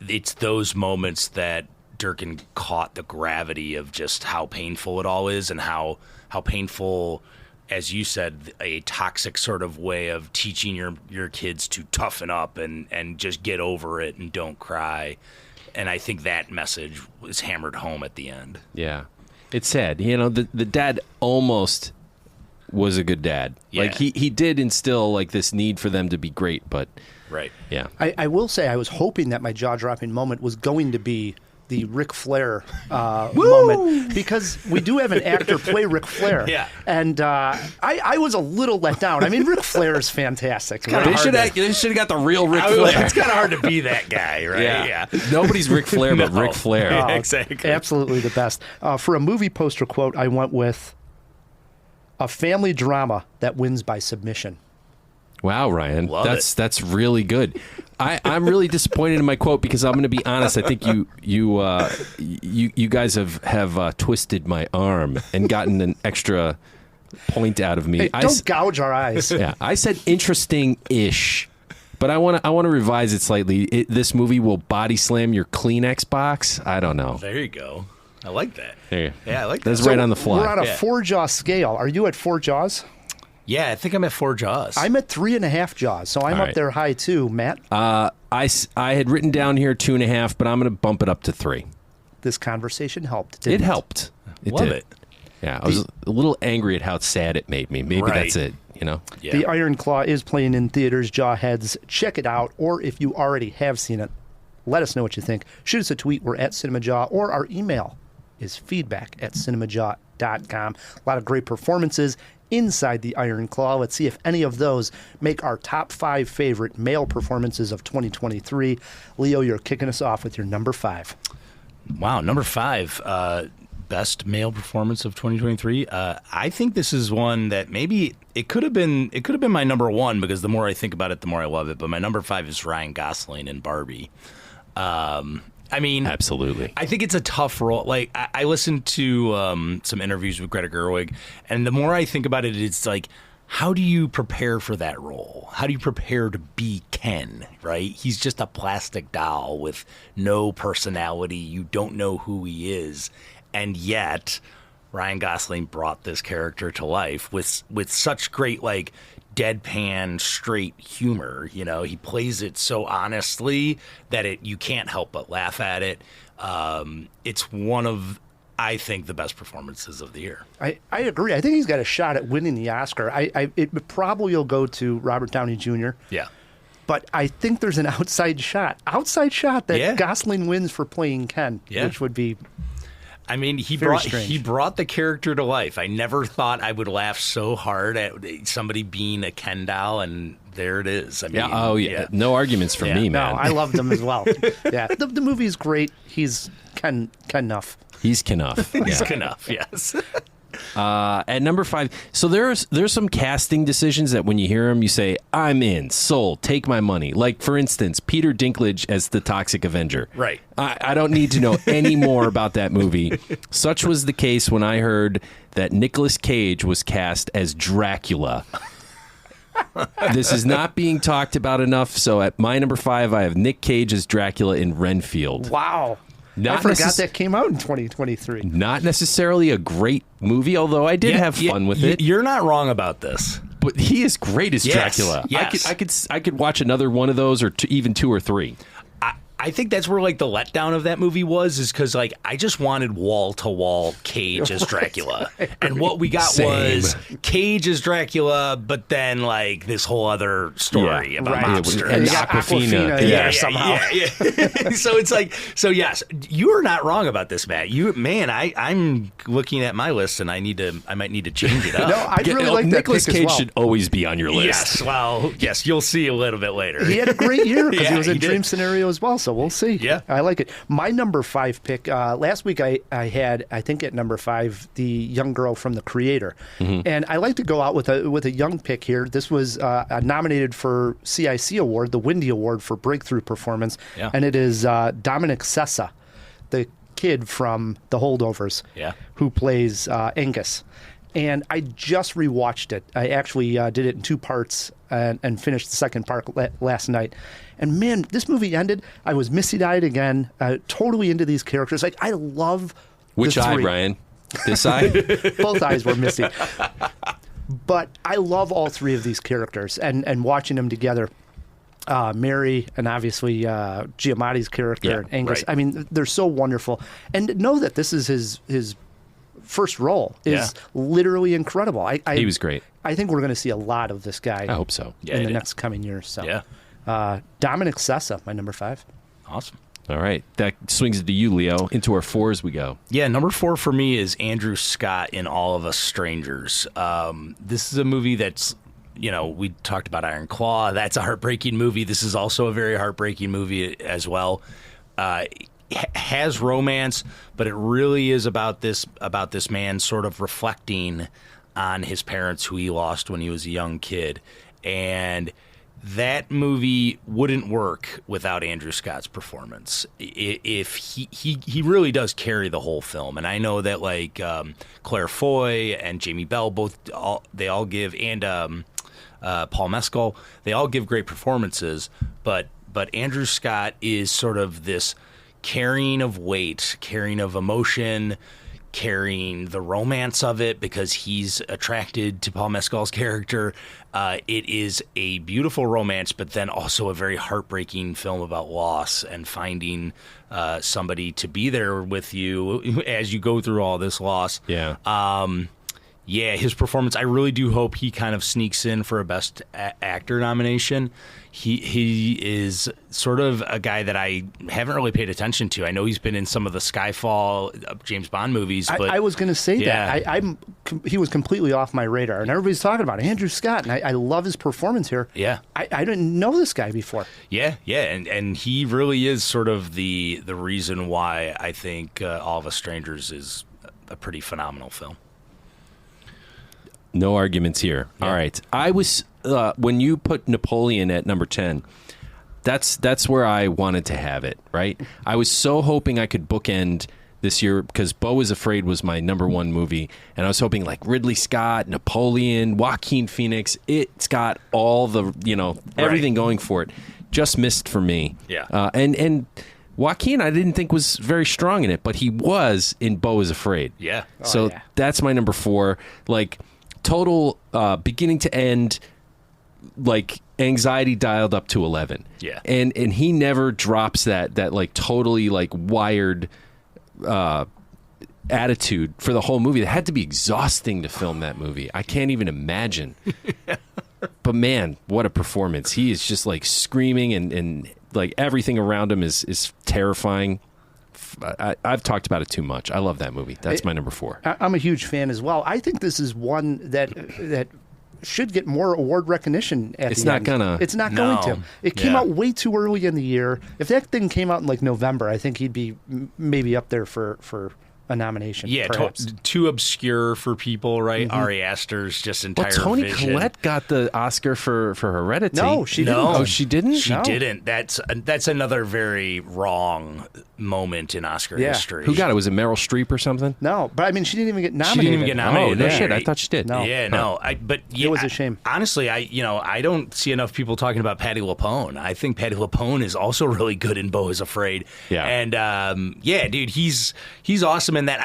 it's those moments that Durkin caught the gravity of just how painful it all is and how painful, as you said, a toxic sort of way of teaching your kids to toughen up and just get over it and don't cry. And I think that message was hammered home at the end. Yeah. It's sad. The dad almost was a good dad. Yeah. Like he did instill like this need for them to be great, but right. Yeah. I will say I was hoping that my jaw-dropping moment was going to be the Ric Flair moment, because we do have an actor play Ric Flair. Yeah. And I was a little let down. I mean, Ric Flair is fantastic. They should have got the real Ric Flair. It's kind of hard to be that guy, right? Yeah. Nobody's Ric Flair but Ric Flair. Exactly. Absolutely the best. For a movie poster quote, I went with A family drama that wins by submission. Wow, Ryan, Love that's really good. I'm really disappointed in my quote because I'm going to be honest. I think you guys have twisted my arm and gotten an extra point out of me. Hey, don't gouge our eyes. Yeah, I said interesting-ish, but I want to revise it slightly. This movie will body slam your Kleenex box. I don't know. There you go. I like that. There. Yeah, I like that. That's right on the fly. We're on a 4-jaw scale. Are you at 4 jaws? Yeah, I think I'm at 4 jaws. I'm at 3.5 jaws, so I'm All up right. there high too. Matt, I had written down here 2.5, but I'm going to bump it up to 3. this conversation helped. It helped. It Love did. it. Yeah, I was a little angry at how sad it made me. Maybe Right. that's it. You know. Yeah. The Iron Claw is playing in theaters. Jawheads, check it out. Or if you already have seen it, let us know what you think. Shoot us a tweet. We're at Cinemajaw, or our email is feedback@cinemajaw.com. A lot of great performances inside the Iron Claw. Let's see if any of those make our top 5 favorite male performances of 2023. Leo, you're kicking us off with your number 5. Wow, number 5, best male performance of 2023. I think this is one that maybe it could have been my number 1 because the more I think about it, the more I love it. But my number 5 is Ryan Gosling in Barbie. I mean, Absolutely. I think it's a tough role. Like I listened to some interviews with Greta Gerwig, and the more I think about it, it's like, how do you prepare for that role? How do you prepare to be Ken, right? He's just a plastic doll with no personality. You don't know who he is. And yet Ryan Gosling brought this character to life with such great, like, deadpan, straight humor. You know, he plays it so honestly that you can't help but laugh at it. It's one of, I think, the best performances of the year. I agree. I think he's got a shot at winning the Oscar. It probably will go to Robert Downey Jr. Yeah. But I think there's an outside shot that Yeah. Gosling wins for playing Ken, Yeah. which would be I mean, he Very brought strange. he brought the character to life. I never thought I would laugh so hard at somebody being a Ken doll, and there it is. I mean, Yeah. Oh, yeah. No arguments from Yeah. me, no. man. I love them as well. Yeah, the movie's great. He's Ken enough. He's Knuff. It's Yeah. enough. Yes. At number 5, so there's some casting decisions that when you hear them, you say, "I'm in, sold, take my money." Like, for instance, Peter Dinklage as the Toxic Avenger. Right. I don't need to know any more about that movie. Such was the case when I heard that Nicolas Cage was cast as Dracula. This is not being talked about enough. So at my number 5, I have Nick Cage as Dracula in Renfield. Wow. Not I forgot necess- that came out in 2023. Not necessarily a great movie, although I did have fun with it. You're not wrong about this. But he is great as Yes, Dracula. yes. I could watch another one of those, or even 2 or 3. I think that's where, like, the letdown of that movie is because, like, I just wanted wall-to-wall Cage as Dracula. And what we got was Cage as Dracula, but then, like, this whole other story about right. mobsters. And You got Aquafina. in Yeah. there somehow. Yeah. So it's like, yes, you are not wrong about this, Matt. I'm looking at my list, and I might need to change it up. No, I really like that Nicolas pick as Cage well. should always be on your list. Yes, well, yes, you'll see a little bit later. He had a great year because Yeah, he was in he did. Dream Scenario as well, so we'll see. Yeah. I like it. My number 5 pick, last week I had, I think at number 5, the young girl from The Creator. And I like to go out with a young pick here. This was nominated for CIC Award, the Windy Award for Breakthrough Performance. Yeah. And it is Dominic Sessa, the kid from The Holdovers, Yeah. who plays Angus. And I just rewatched it. I actually did it in 2 parts and finished the second part last night. And man, this movie ended. I was misty-eyed again, totally into these characters. Like, I love Which the eye, 3. Ryan? This eye? Both eyes were misty. But I love all 3 of these characters and watching them together. Mary and obviously Giamatti's character Yeah, and Angus. right. I mean, they're so wonderful. And know that this is his first role is literally incredible. He was great. I think we're going to see a lot of this guy I hope so. Yeah, in he the did. next coming years. So, Yeah. Dominic Sessa, my number 5. Awesome. All right. That swings it to you, Leo. Into our 4s we go. Yeah, number 4 for me is Andrew Scott in All of Us Strangers. This is a movie that's, we talked about Iron Claw. That's a heartbreaking movie. This is also a very heartbreaking movie as well. Has romance, but it really is about this man sort of reflecting on his parents who he lost when he was a young kid. And that movie wouldn't work without Andrew Scott's performance. If he really does carry the whole film, and I know that like Claire Foy and Jamie Bell they all give, and Paul Mescal, they all give great performances, but Andrew Scott is sort of this carrying of weight, carrying of emotion, carrying the romance of it because he's attracted to Paul Mescal's character. It is a beautiful romance, but then also a very heartbreaking film about loss and finding somebody to be there with you as you go through all this loss. Yeah. Yeah, his performance, I really do hope he kind of sneaks in for a Best Actor nomination. He is sort of a guy that I haven't really paid attention to. I know he's been in some of the Skyfall James Bond movies. But I was going to say yeah. that. He was completely off my radar, and everybody's talking about Andrew Scott, and I love his performance here. Yeah. I didn't know this guy before. Yeah, and he really is sort of the reason why I think All of Us Strangers is a pretty phenomenal film. No arguments here. Yeah. All right. I was when you put Napoleon at number 10, that's where I wanted to have it, right? I was so hoping I could bookend this year because Beau is Afraid was my number one movie, and I was hoping like Ridley Scott, Napoleon, Joaquin Phoenix. It's got all the, everything going for it. Just missed for me. Yeah. And Joaquin, I didn't think was very strong in it, but he was in Beau is Afraid. Yeah. So that's my number 4. Like, total beginning to end, like anxiety dialed up to 11. Yeah. And he never drops that like totally like wired attitude for the whole movie. It had to be exhausting to film that movie. I can't even imagine. But man, what a performance. He is just like screaming and like everything around him is terrifying. I've talked about it too much. I love that movie. That's my number 4. I'm a huge fan as well. I think this is one that should get more award recognition at It's the not end. gonna. It's not No. going to. It came out way too early in the year. If that thing came out in like November, I think he'd be maybe up there for a nomination. Yeah, perhaps. too obscure for people, right? Ari Aster's just entire Well, Toni vision. Collette got the Oscar for Heredity. No, she didn't. No. Oh, she didn't? She No. didn't. That's another very wrong moment in Oscar Yeah. history. Who got it? Was it Meryl Streep or something? No, but I mean, she didn't even get nominated. She didn't even get nominated. Oh, no Yeah. shit. I thought she did. No. Yeah, no. But yeah, was a shame. Honestly, I don't see enough people talking about Patti LuPone. I think Patti LuPone is also really good in Beau is Afraid. Yeah. And yeah, dude, he's awesome in that.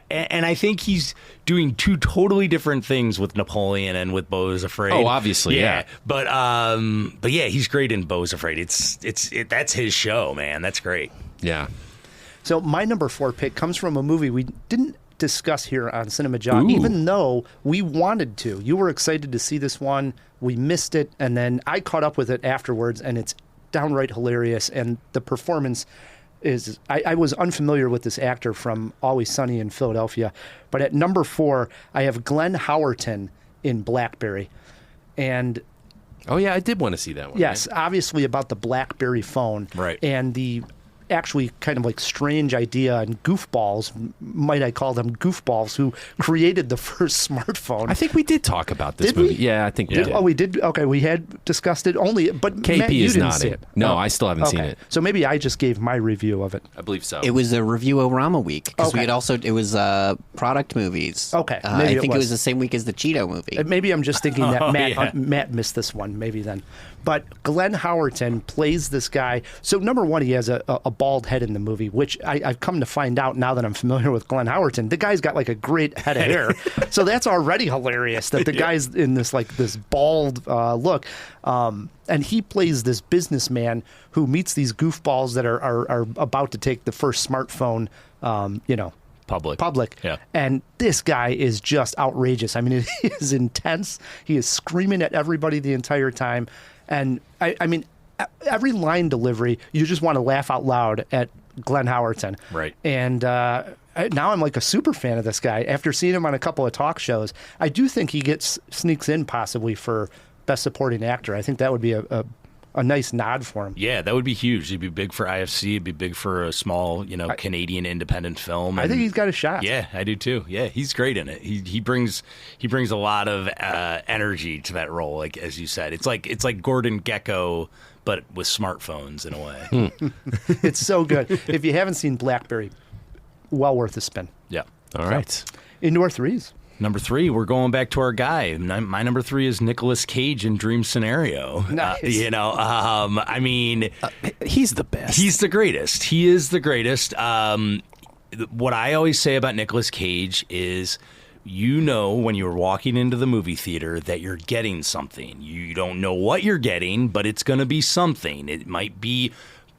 I think he's doing two totally different things with Napoleon and with Beau is Afraid. Oh, obviously, yeah. But yeah, he's great in Beau is Afraid. That's his show, man. That's great. Yeah. So my number 4 pick comes from a movie we didn't discuss here on Cinemajaw, Ooh. even though we wanted to. You were excited to see this one. We missed it, and then I caught up with it afterwards, and it's downright hilarious. And the performance is... I was unfamiliar with this actor from Always Sunny in Philadelphia, but at number 4, I have Glenn Howerton in Blackberry. And... Oh, yeah, I did want to see that one. Yes, obviously about the BlackBerry phone. Right. And the actually kind of like strange idea and goofballs, might I call them goofballs, who created the first smartphone. I think we did talk about this Did we? movie. Yeah, I think we did. Oh, we did? Okay, we had discussed it only, but KP Matt, you is didn't not see it. it. No, Oh. I still haven't seen Okay. it. So maybe I just gave my review of it. I believe so. It was a review-o-rama week because Okay. it was product movies. Okay, I maybe think it it was. was the same week as the Cheeto movie. Maybe I'm just thinking that Oh, Matt yeah. Matt missed this one, maybe then. But Glenn Howerton plays this guy. So number one, he has a bald head in the movie, which I've come to find out now that I'm familiar with Glenn Howerton. The guy's got like a great head of hair. So that's already hilarious that the guy's in this like this bald look. And he plays this businessman who meets these goofballs that are about to take the first smartphone, public. Yeah. And this guy is just outrageous. I mean, it is intense. He is screaming at everybody the entire time. And I mean, every line delivery, you just want to laugh out loud at Glenn Howerton. Right. And now I'm like a super fan of this guy. After seeing him on a couple of talk shows, I do think he sneaks in possibly for Best Supporting Actor. I think that would be a a nice nod for him. Yeah, that would be huge. It'd be big for IFC. It'd be big for a small, Canadian independent film. I think he's got a shot. Yeah, I do too. Yeah, he's great in it. He brings a lot of energy to that role. Like as you said, it's like Gordon Gekko, but with smartphones in a way. It's so good. If you haven't seen Blackberry, well worth a spin. Yeah. All right. Into our threes. Number 3, we're going back to our guy. My number 3 is Nicolas Cage in Dream Scenario. Nice. I mean, He's the best. he's the greatest. He is the greatest. What I always say about Nicolas Cage is, when you're walking into the movie theater that you're getting something. You don't know what you're getting, but it's going to be something. It might be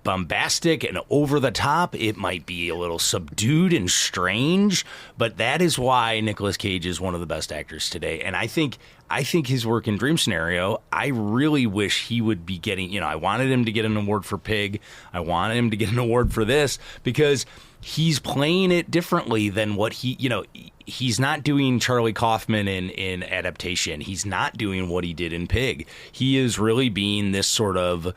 bombastic and over the top. It might be a little subdued and strange, but that is why Nicolas Cage is one of the best actors today. And I think his work in Dream Scenario, I really wish he would be getting, I wanted him to get an award for Pig. I wanted him to get an award for this because he's playing it differently than what he's not doing Charlie Kaufman in Adaptation. He's not doing what he did in Pig. He is really being this sort of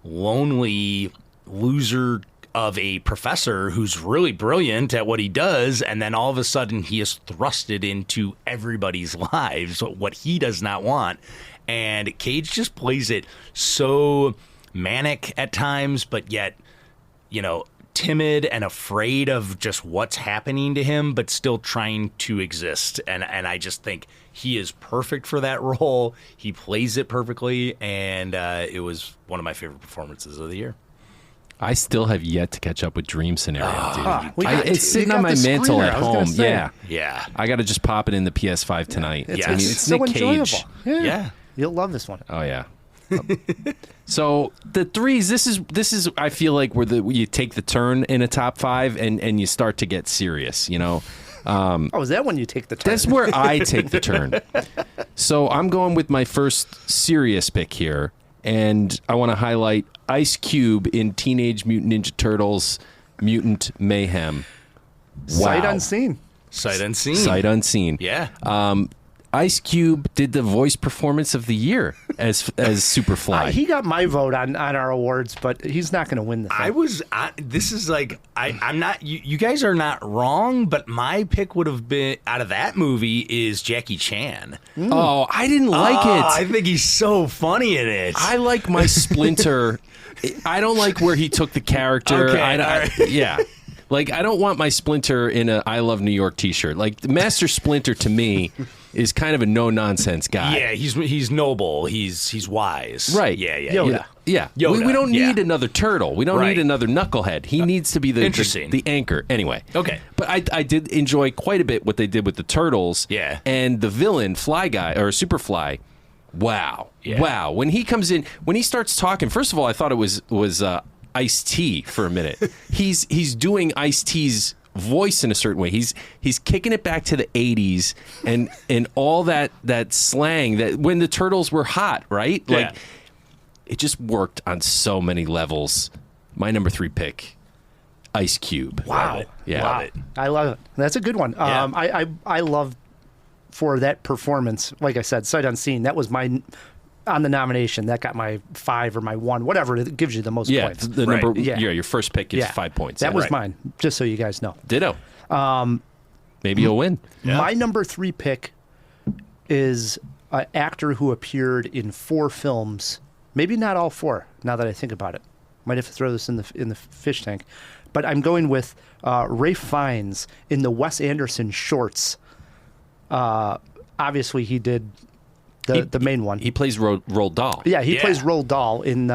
lonely loser of a professor who's really brilliant at what he does, and then all of a sudden he is thrusted into everybody's lives, what he does not want. And Cage just plays it so manic at times, but yet, timid and afraid of just what's happening to him, but still trying to exist. And I just think he is perfect for that role. He plays it perfectly, and it was one of my favorite performances of the year. I still have yet to catch up with Dream Scenario, dude. It's sitting got on my the mantle screener, at I was gonna home. say. Yeah. I got to just pop it in the PS5 tonight. It's, Yes. I mean, it's it's so Nick enjoyable. Cage. Yeah. You'll love this one. Oh yeah. So the threes, this is I feel like where you take the turn in a top 5 and you start to get serious, Is that when you take the turn? That's where I take the turn. So I'm going with my first serious pick here, and I want to highlight Ice Cube in Teenage Mutant Ninja Turtles Mutant Mayhem. Sight Wow. unseen. Sight unseen. Sight unseen. Yeah. Ice Cube did the voice performance of the year as Superfly. He got my vote on our awards, but he's not going to win the thing. This is like, I'm not, you guys are not wrong, but my pick would have been, out of that movie, is Jackie Chan. Oh, I didn't like it. I think he's so funny in it. I like my Splinter. I don't like where he took the character. Okay, I all yeah. Like, I don't want my Splinter in a I Love New York t-shirt. Like, the Master Splinter, to me, is kind of a no-nonsense guy. Yeah, he's noble. He's wise. Right. Yeah. Yoda. Yeah. Yoda, We don't need yeah. another turtle. We don't Right. need another knucklehead. He needs to be Interesting. the anchor. Anyway. Okay. But I did enjoy quite a bit what they did with the turtles. Yeah. And the villain, Fly Guy, or Superfly, wow. Yeah. Wow. When he comes in, when he starts talking, first of all, I thought it was Ice-T for a minute. He's doing Ice-T's voice in a certain way. He's kicking it back to the 80s and all that slang that when the turtles were hot, right? Yeah. Like it just worked on so many levels. My number 3 pick, Ice Cube. Wow. Yeah. Wow. I love it. That's a good one. Yeah. I love for that performance, like I said, Sight Unseen, that was my on the nomination. That got my 5 or my 1, whatever. It gives you the most Yeah, points. the Right. number. Yeah. Yeah, your first pick is 5 points. That Yeah. was Right. mine, just so you guys know. Ditto. Maybe you'll win. Yeah. My number 3 pick is an actor who appeared in 4 films. Maybe not all 4, now that I think about it. Might have to throw this in the fish tank. But I'm going with Ralph Fiennes in the Wes Anderson shorts. Obviously, he did the main one. He plays Roald Dahl. Yeah, he Yeah. plays Roald Dahl in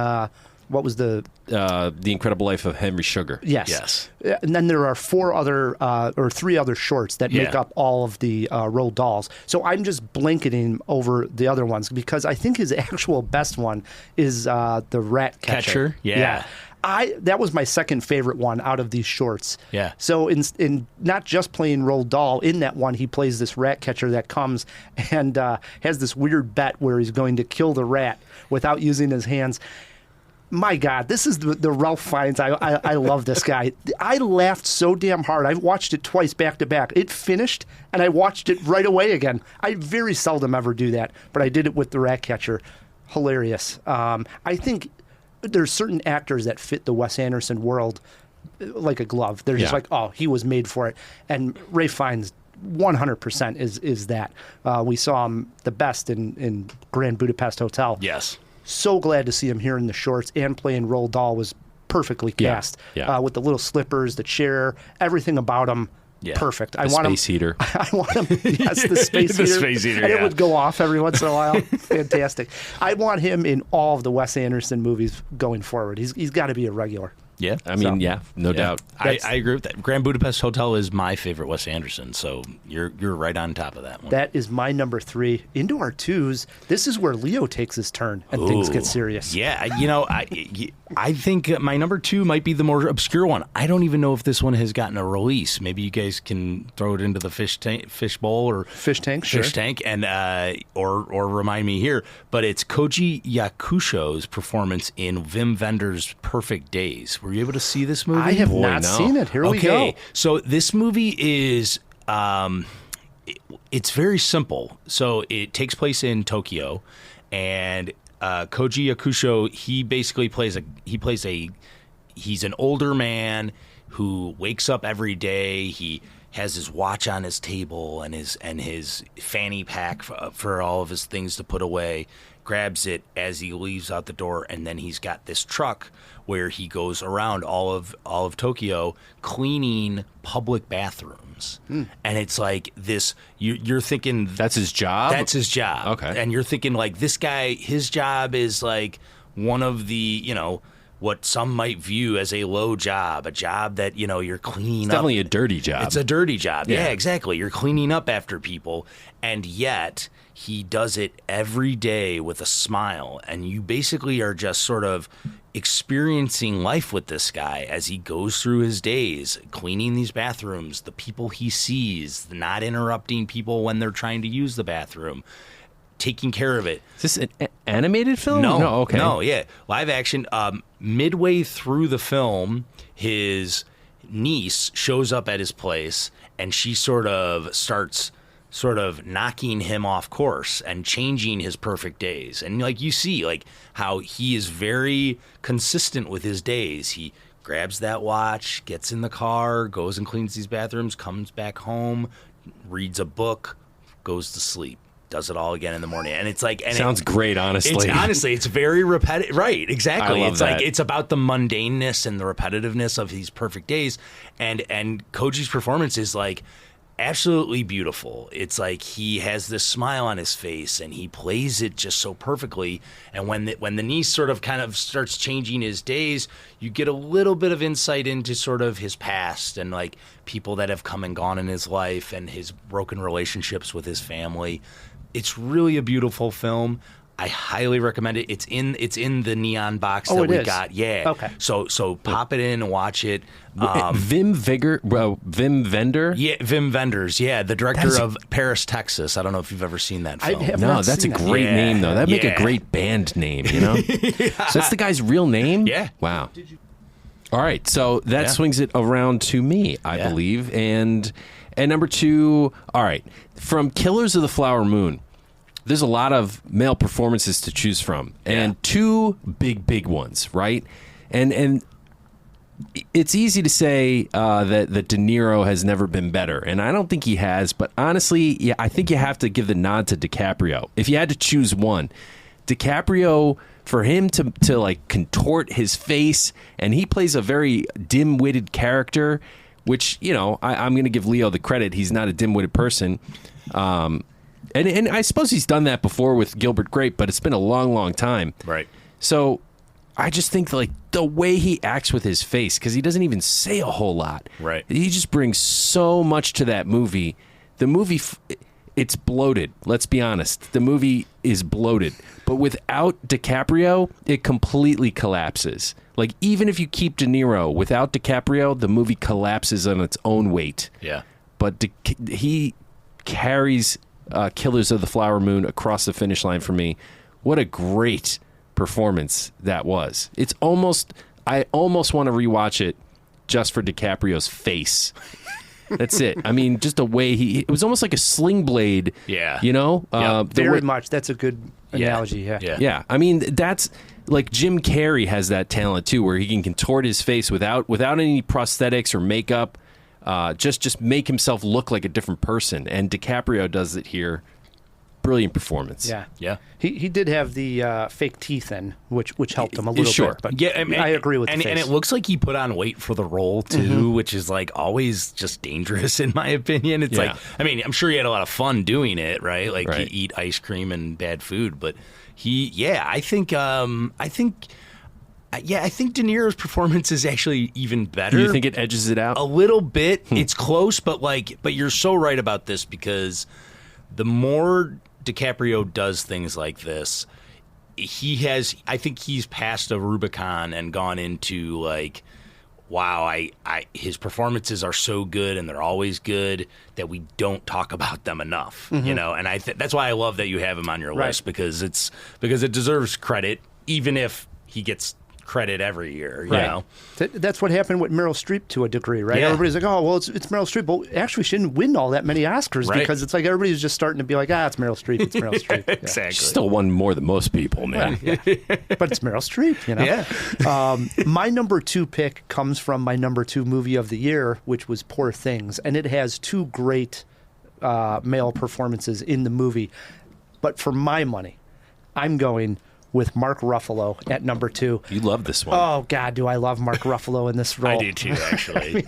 what was the The Incredible Life of Henry Sugar. yes. Yes. And then there are 4 other or 3 other shorts that make Yeah. up all of the Roald Dahls. So I'm just blanketing over the other ones because I think his actual best one is the Rat Catcher. Yeah. That was my second favorite one out of these shorts. Yeah. So in not just playing Roald Dahl, in that one he plays this rat catcher that comes and has this weird bet where he's going to kill the rat without using his hands. My God, this is the Ralph Fiennes. I love this guy. I laughed so damn hard. I watched it twice back to back. It finished, and I watched it right away again. I very seldom ever do that, but I did it with the rat catcher. Hilarious. I think there's certain actors that fit the Wes Anderson world like a glove. They're just like, oh, he was made for it. And Ralph Fiennes 100% is that. We saw him the best in Grand Budapest Hotel. Yes. So glad to see him here in the shorts, and playing Roald Dahl was perfectly cast. With the little slippers, the chair, everything about him. Yeah. Perfect. The space heater. I want him. Yes, the space the heater. Space heater. And it would go off every once in a while. Fantastic. I want him in all of the Wes Anderson movies going forward. He's got to be a regular. Yeah. I mean, no doubt. I agree with that. Grand Budapest Hotel is my favorite Wes Anderson, so you're right on top of that one. That is my number 3. Into our 2s, this is where Leo takes his turn and things get serious. Yeah, I think my number 2 might be the more obscure one. I don't even know if this one has gotten a release. Maybe you guys can throw it into the fish bowl or fish tank, fish tank, and or remind me here. But it's Koji Yakusho's performance in Wim Wenders' Perfect Days. Were you able to see this movie? I have not seen it. Here we go. So this movie is it's very simple. So it takes place in Tokyo, and Koji Yakusho, he basically he's an older man who wakes up every day. He has his watch on his table and his fanny pack for all of his things to put away. Grabs it as he leaves out the door, and then he's got this truck where he goes around all of Tokyo cleaning public bathrooms. And it's like this. You're thinking that's his job. That's his job. Okay, and you're thinking like this guy. His job is like one of the what some might view as a low job, a job that you're cleaning. It's definitely a dirty job. It's a dirty job. Yeah, exactly. You're cleaning up after people, and yet he does it every day with a smile, and you basically are just sort of experiencing life with this guy as he goes through his days, cleaning these bathrooms, the people he sees, not interrupting people when they're trying to use the bathroom, taking care of it. Is this an animated film? No, okay. No, yeah. Live action. Midway through the film, his niece shows up at his place, and she sort of starts knocking him off course and changing his perfect days. And like you see, like how he is very consistent with his days. He grabs that watch, gets in the car, goes and cleans these bathrooms, comes back home, reads a book, goes to sleep. Does it all again in the morning, and it's like sounds great. Honestly, it's very repetitive. Right, exactly. I love it's that. like it's about the mundaneness and the repetitiveness of these perfect days, and Koji's performance is like absolutely beautiful. It's like he has this smile on his face, and he plays it just so perfectly. And when the niece sort of kind of starts changing his days, you get a little bit of insight into sort of his past and like people that have come and gone in his life and his broken relationships with his family. It's really a beautiful film. I highly recommend it. It's in the neon box that we got. Yeah. Okay. So pop it in and watch it. Wim Wender? Yeah, Wim Wenders. Yeah, the director of Paris, Texas. I don't know if you've ever seen that film. No, that's a great name though. That'd make a great band name, So that's the guy's real name? Yeah. Wow. All right, so that swings it around to me, I believe. And number 2, all right, from Killers of the Flower Moon, there's a lot of male performances to choose from, and 2 big ones, right? And it's easy to say that De Niro has never been better, and I don't think he has, but honestly, I think you have to give the nod to DiCaprio. If you had to choose one, DiCaprio, for him to like contort his face, and he plays a very dim-witted character, which, I'm going to give Leo the credit. He's not a dim-witted person. And I suppose he's done that before with Gilbert Grape, but it's been a long time. Right. So I just think like the way he acts with his face, because he doesn't even say a whole lot. Right. He just brings so much to that movie. The movie, it's bloated. Let's be honest. The movie is bloated. But without DiCaprio, it completely collapses. Like, even if you keep De Niro, without DiCaprio, the movie collapses on its own weight. Yeah. But he carries Killers of the Flower Moon across the finish line for me. What a great performance that was. I almost want to rewatch it just for DiCaprio's face. That's it. I mean, just the way it was almost like a sling blade. Yeah. Very much. That's a good analogy. Yeah. I mean, that's like Jim Carrey has that talent too, where he can contort his face without any prosthetics or makeup, just make himself look like a different person. And DiCaprio does it here. Brilliant performance. Yeah. He did have the fake teeth in, which helped him a little bit. But yeah, I agree with the face. And it looks like he put on weight for the role too, which is like always just dangerous in my opinion. It's like, I mean, I'm sure he had a lot of fun doing it, right? Like he eat ice cream and bad food, but I think De Niro's performance is actually even better. Do you think it edges it out a little bit? It's close, but you're so right about this, because the more DiCaprio does things like this, I think he's passed a Rubicon and gone into like, wow, his performances are so good and they're always good that we don't talk about them enough, you know. And that's why I love that you have him on your list, because it deserves credit, even if he gets credit every year, you know. That's what happened with Meryl Streep to a degree, right? Yeah. Everybody's like, oh, well, it's Meryl Streep. But actually, she didn't win all that many Oscars, because it's like everybody's just starting to be like, it's Meryl Streep, it's Meryl Streep. Yeah. Exactly. She still won more than most people, man. But it's Meryl Streep, you know? Yeah. My number 2 pick comes from my number 2 movie of the year, which was Poor Things. And it has 2 great male performances in the movie. But for my money, I'm going with Mark Ruffalo at number 2. You love this one. Oh, God, do I love Mark Ruffalo in this role. I do too, actually.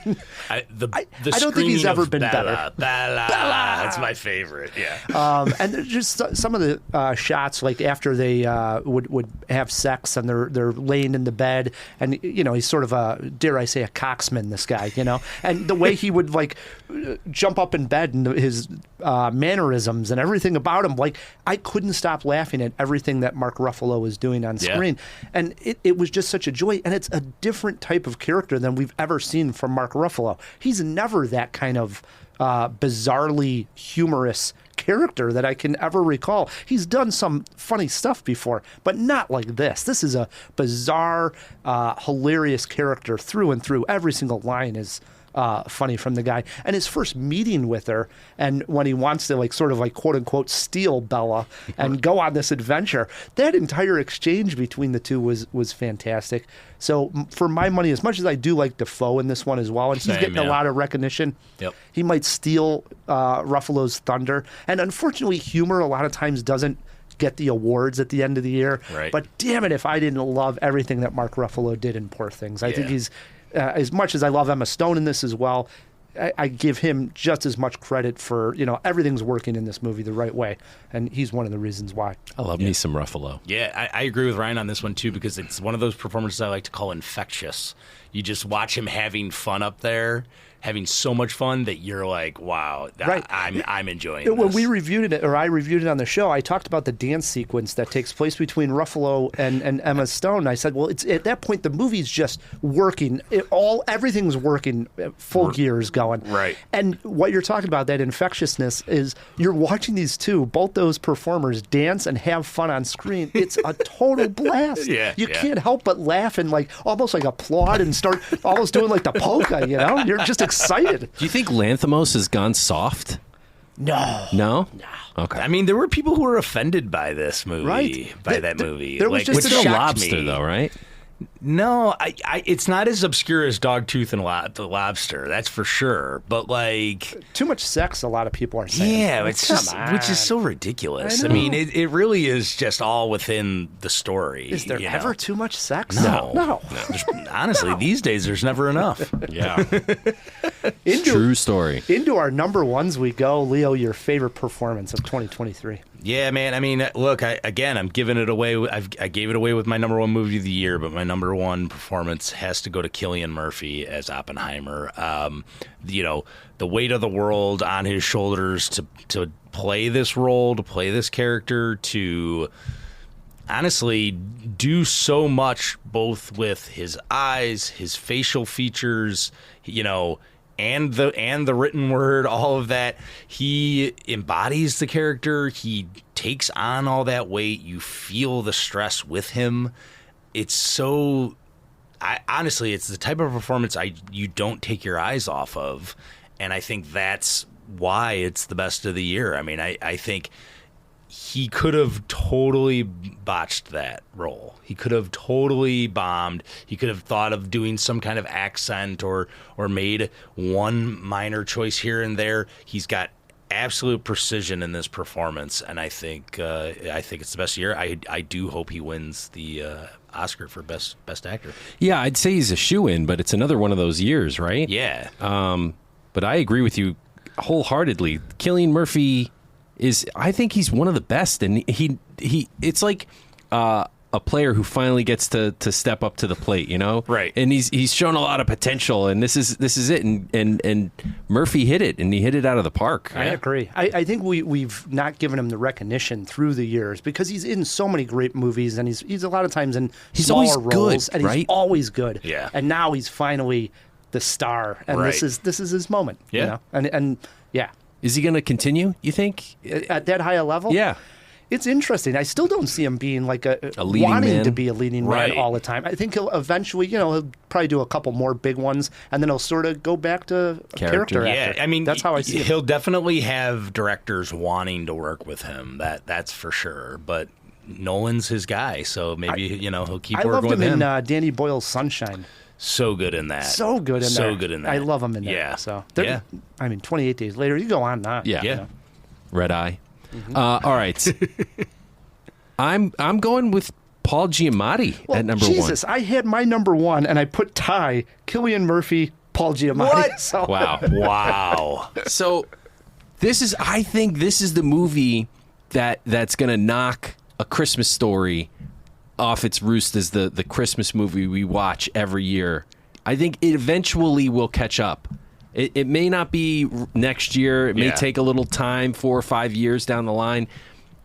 I don't think he's ever been better. Bella. That's my favorite, yeah. And there's just some of the shots, like after they would have sex and they're laying in the bed, and, you know, he's sort of dare I say, a coxman, this guy, you know? And the way he would, like, jump up in bed and his mannerisms and everything about him, like, I couldn't stop laughing at everything that Mark Ruffalo was doing on screen. And it was just such a joy. And it's a different type of character than we've ever seen from Mark Ruffalo. He's never that kind of bizarrely humorous character that I can ever recall. He's done some funny stuff before, but not like this. This is a bizarre, hilarious character through and through. Every single line is funny from the guy. And his first meeting with her, and when he wants to, like, sort of like, quote unquote, steal Bella and go on this adventure, that entire exchange between the two was fantastic. So for my money, as much as I do like Dafoe in this one as well, and he's getting a lot of recognition, he might steal Ruffalo's thunder. And unfortunately, humor a lot of times doesn't get the awards at the end of the year. Right. But damn it, if I didn't love everything that Mark Ruffalo did in Poor Things. I think he's, as much as I love Emma Stone in this as well, I give him just as much credit for, you know, everything's working in this movie the right way. And he's one of the reasons why. I love me some Ruffalo. Yeah, I agree with Ryan on this one, too, because it's one of those performances I like to call infectious. You just watch him having fun up there, having so much fun that you're like, wow, I'm enjoying this. When we reviewed it, or I reviewed it on the show, I talked about the dance sequence that takes place between Ruffalo and Emma Stone. I said, well, it's at that point the movie's just working. Everything's working, full gears going. Right. And what you're talking about, that infectiousness, is you're watching these two, both those performers, dance and have fun on screen. It's a total blast. You can't help but laugh and like almost like applaud and start almost doing like the polka, you know? You're just excited. Do you think Lanthimos has gone soft? No. No? No. Okay. I mean, there were people who were offended by this movie, right. that movie. There was just it's still lobster, though, right? No, it's not as obscure as Dogtooth and the Lobster, that's for sure. But like, too much sex, a lot of people are saying. Yeah, it's just, which is so ridiculous. I mean, it really is just all within the story. Is there ever too much sex? No. Honestly, these days there's never enough. Yeah. True story. Into our number ones we go. Leo, your favorite performance of 2023. Yeah, man. I mean, look, I'm giving it away. I gave it away with my number one movie of the year, but my number one performance has to go to Cillian Murphy as Oppenheimer. You know, the weight of the world on his shoulders to play this role, to play this character, to honestly do so much, both with his eyes, his facial features, you know, and the written word, all of that. He embodies the character. He takes on all that weight. You feel the stress with him. It's so... honestly, it's the type of performance you don't take your eyes off of. And I think that's why it's the best of the year. I mean, I think he could have totally botched that role. He could have totally bombed. He could have thought of doing some kind of accent or made one minor choice here and there. He's got absolute precision in this performance, and I think it's the best year. I do hope he wins the Oscar for best actor. Yeah, I'd say he's a shoo-in, but it's another one of those years, right? Yeah. But I agree with you wholeheartedly. Cillian Murphy I think he's one of the best, and he it's like a player who finally gets to step up to the plate, you know? Right. And he's shown a lot of potential, and this is it. And Murphy hit it, and he hit it out of the park. I agree. I think we've not given him the recognition through the years because he's in so many great movies, and he's a lot of times in smaller roles, good, and right? he's always good. Yeah. And now he's finally the star, and Right. this is his moment. Yeah. You know? And yeah. Is he going to continue, you think? At that high a level? Yeah. It's interesting. I still don't see him being like a leading wanting man. to be a leading Right. man all the time. I think he'll eventually, he'll probably do a couple more big ones, and then he'll sort of go back to a character Character. actor. Yeah, I mean, that's how I see it. He'll definitely have directors wanting to work with him. That's for sure. But Nolan's his guy, so maybe he'll keep I working loved with him him. in Danny Boyle's Sunshine. So good in that. So good in that. So good in that. I love him in that. Yeah. So Yeah. I mean, 28 Days Later, you go on that. Yeah. Yeah. Red Eye. All right. I'm going with Paul Giamatti Well, at number Jesus, I had my number one, and I put tie, Cillian Murphy, Paul Giamatti. What? So, 1. Wow. Wow. So I think this is the movie that's going to knock A Christmas Story off its roost as the Christmas movie we watch every year. I think it eventually will catch up. It may not be next year. It may Yeah. take a little time, 4 or 5 years down the line.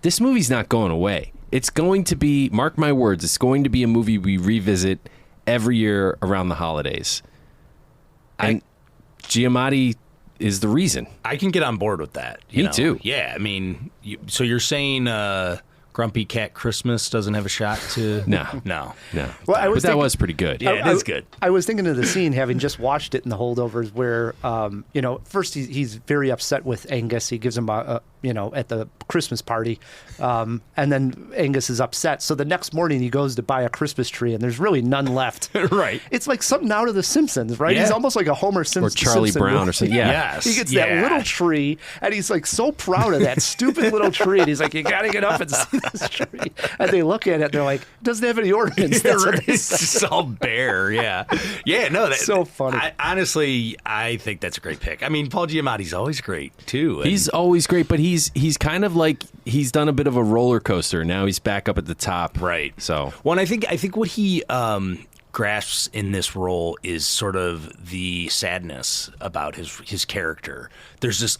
This movie's not going away. It's going to be, mark my words, it's going to be a movie we revisit every year around the holidays. And Giamatti is the reason. I can get on board with that. Me too. Yeah, I mean, so you're saying Grumpy Cat Christmas doesn't have a shot to... No. No. No. Well, I was but that thinking- was pretty good. Yeah, it is good. I was thinking of the scene, having just watched it in The Holdovers, where, first he's very upset with Angus. He gives him at the Christmas party, and then Angus is upset. So the next morning he goes to buy a Christmas tree, and there's really none left. Right. It's like something out of The Simpsons, right? Yeah. He's almost like a Homer Simpson. Or Charlie Brown or something. Yeah. Yes. He gets Yeah. that little tree, and he's like so proud of that stupid little tree. And he's like, "You got to get up and see this tree." And they look at it, and they're like, "Doesn't have any ornaments." That's what they It's say. just all bare, yeah. Yeah, no. So funny. Honestly, I think that's a great pick. I mean, Paul Giamatti's always great, too. and- He's always great, but he's kind of like he's done a bit of a roller coaster. Now he's back up at the top. Right. So Well, and I think what he grasps in this role is sort of the sadness about his character. There's this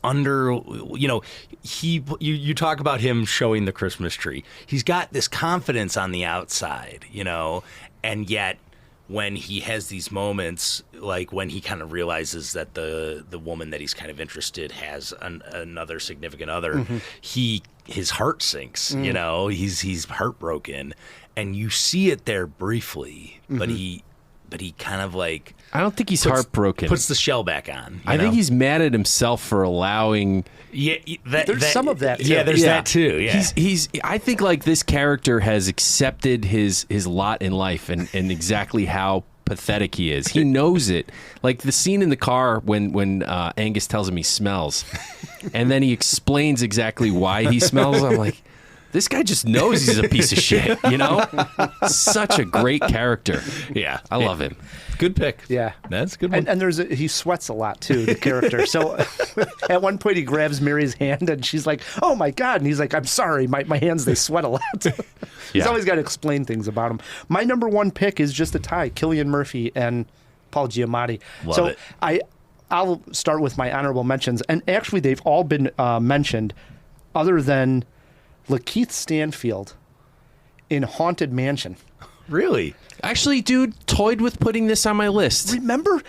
you talk about him showing the Christmas tree. He's got this confidence on the outside, and yet when he has these moments, like when he kind of realizes that the woman that he's kind of interested has another significant other, his heart sinks. He's heartbroken, and you see it there briefly, but he kind of like I don't think he's heartbroken. puts the shell back on. I think he's mad at himself for allowing. Yeah, There's some of that, too. Yeah, there's that too. Yeah, He's. I think like this character has accepted his lot in life and exactly how pathetic he is. He knows it. Like the scene in the car when Angus tells him he smells, and then he explains exactly why he smells. I'm like, this guy just knows he's a piece of shit. Such a great character. yeah. I love him. Good pick. Yeah. That's a good one. And he sweats a lot too, the character. So at one point he grabs Mary's hand and she's like, "Oh my God." And he's like, "I'm sorry, my hands, they sweat a lot." He's Yeah. always got to explain things about him. My number one pick is just a tie, Cillian Murphy and Paul Giamatti. Love it. I'll start with my honorable mentions. And actually they've all been mentioned other than Lakeith Stanfield in Haunted Mansion. Really? Actually, dude, toyed with putting this on my list. Remember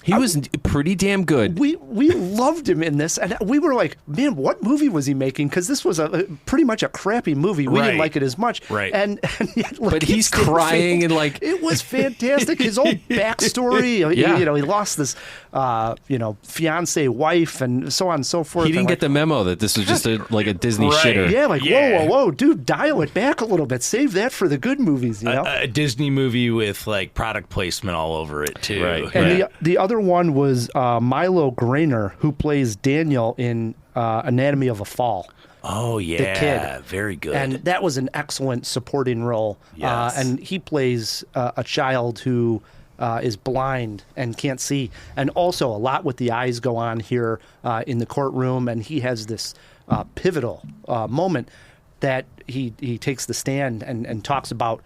He was pretty damn good. We loved him in this, and we were like, man, what movie was he making? Because this was pretty much a crappy movie. We didn't like it as much. Right. And yet, like, but he's crying and like it was fantastic. His whole backstory. Yeah. He lost this, fiance wife, and so on and so forth. He didn't get the memo that this was just a Disney shitter. Yeah, whoa, dude, dial it back a little bit. Save that for the good movies, you know? A Disney movie with like product placement all over it too. Right. And the other one was Milo Grainer, who plays Daniel in Anatomy of a Fall. Oh yeah, the kid. Very good. And that was an excellent supporting role. Yes. And he plays a child who is blind and can't see. And also a lot with the eyes go on here in the courtroom. And he has this pivotal moment that he takes the stand and talks about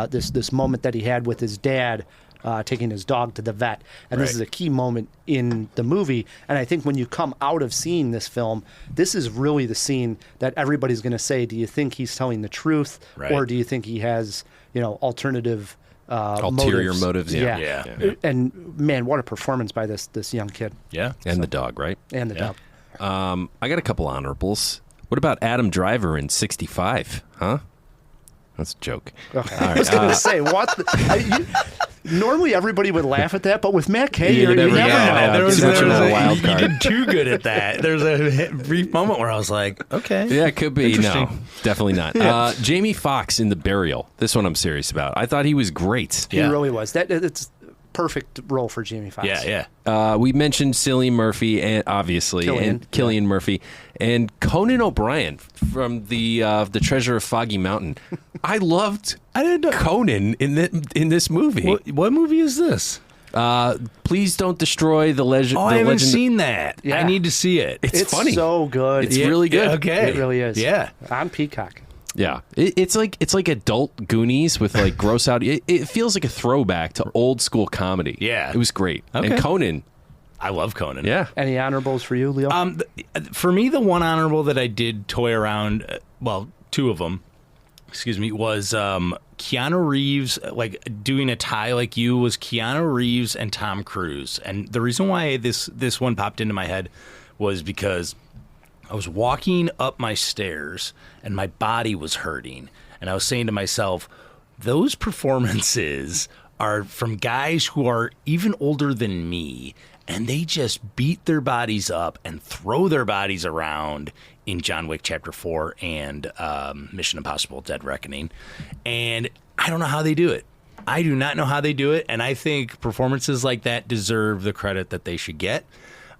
this moment that he had with his dad taking his dog to the vet. And this is a key moment in the movie. And I think when you come out of seeing this film, this is really the scene that everybody's going to say, do you think he's telling the truth? Right. Or do you think he has, alternative ulterior motives? Yeah. And man, what a performance by this young kid. Yeah. And the dog, right? And the dog. I got a couple honorables. What about Adam Driver in 65? Huh? That's a joke. Okay. All right, I was going to say, what? Normally everybody would laugh at that, but with Matt Kay, you never know. There was Too much of a wild you card. did too good at that. There's a brief moment where I was like, okay. Yeah, it could be. No, Interesting. definitely not. Jamie Foxx in The Burial. This one I'm serious about. I thought he was great. He really was. It's perfect role for Jamie Foxx. Yeah. We mentioned Cillian Murphy, and obviously, and Cillian Murphy, and Conan O'Brien from the Treasure of Foggy Mountain. I loved Conan in this movie. What movie is this? Please Don't Destroy the Legend. I haven't seen that. Yeah. I need to see it. It's funny. So good. It's really good. Okay. It really is. Yeah. On Peacock. Yeah, it's like adult Goonies with like gross out. It feels like a throwback to old school comedy. Yeah. It was great. Okay. And Conan. I love Conan. Yeah. Any honorables for you, Leo? For me, the one honorable that I did toy around, two of them, was Keanu Reeves, like doing a tie like you, was Keanu Reeves and Tom Cruise. And the reason why this one popped into my head was because I was walking up my stairs and my body was hurting. And I was saying to myself, those performances are from guys who are even older than me, and they just beat their bodies up and throw their bodies around in John Wick Chapter 4 and Mission Impossible Dead Reckoning. And I don't know how they do it. I do not know how they do it, and I think performances like that deserve the credit that they should get.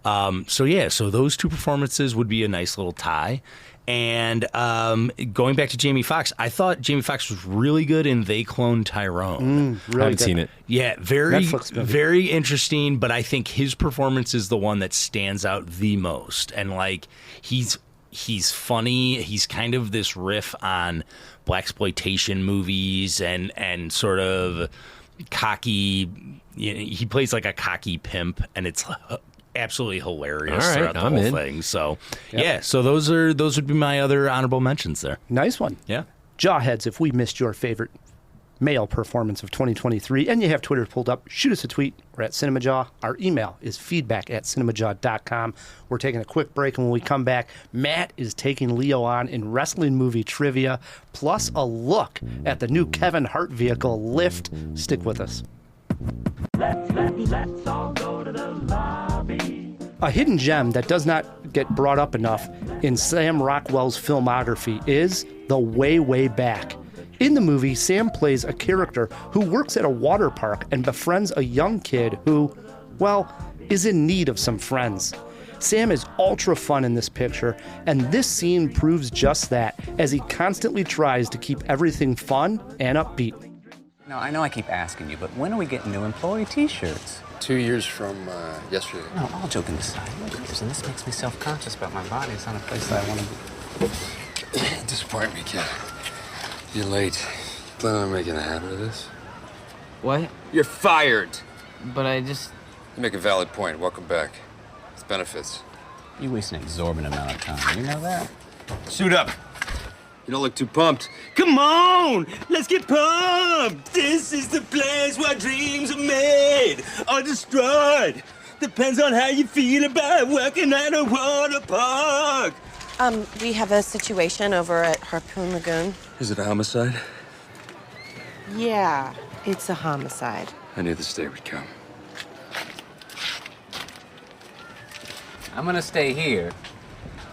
So those two performances would be a nice little tie. And going back to Jamie Foxx, I thought Jamie Foxx was really good in They Cloned Tyrone. Really I haven't seen it. Yeah, very interesting, but I think his performance is the one that stands out the most. And like he's funny. He's kind of this riff on blaxploitation movies and sort of cocky. He plays like a cocky pimp, and it's absolutely hilarious throughout the whole thing. So so those would be my other honorable mentions there. Nice one. Yeah. Jawheads, if we missed your favorite male performance of 2023 and you have Twitter pulled up, shoot us a tweet. We're at Cinemajaw. Our email is feedback@cinemajaw.com. We're taking a quick break, and when we come back, Matt is taking Leo on in wrestling movie trivia, plus a look at the new Kevin Hart vehicle, Lift. Stick with us. Let's all go to the lobby. A hidden gem that does not get brought up enough in Sam Rockwell's filmography is The Way, Way Back. In the movie, Sam plays a character who works at a water park and befriends a young kid who, is in need of some friends. Sam is ultra fun in this picture, and this scene proves just that, as he constantly tries to keep everything fun and upbeat. No, I know I keep asking you, but when are we getting new employee T-shirts? 2 years from yesterday. No, all joking aside, and this makes me self-conscious about my body. It's not a place that I want to be. Disappoint me, kid. You're late. You plan on making a habit of this? What? You're fired! But I just... You make a valid point. Welcome back. It's benefits. You waste an exorbitant amount of time. You know that? Suit up! You don't look too pumped. Come on! Let's get pumped! This is the place where dreams are made or destroyed. Depends on how you feel about working at a water park. We have a situation over at Harpoon Lagoon. Is it a homicide? Yeah, it's a homicide. I knew this day would come. I'm gonna stay here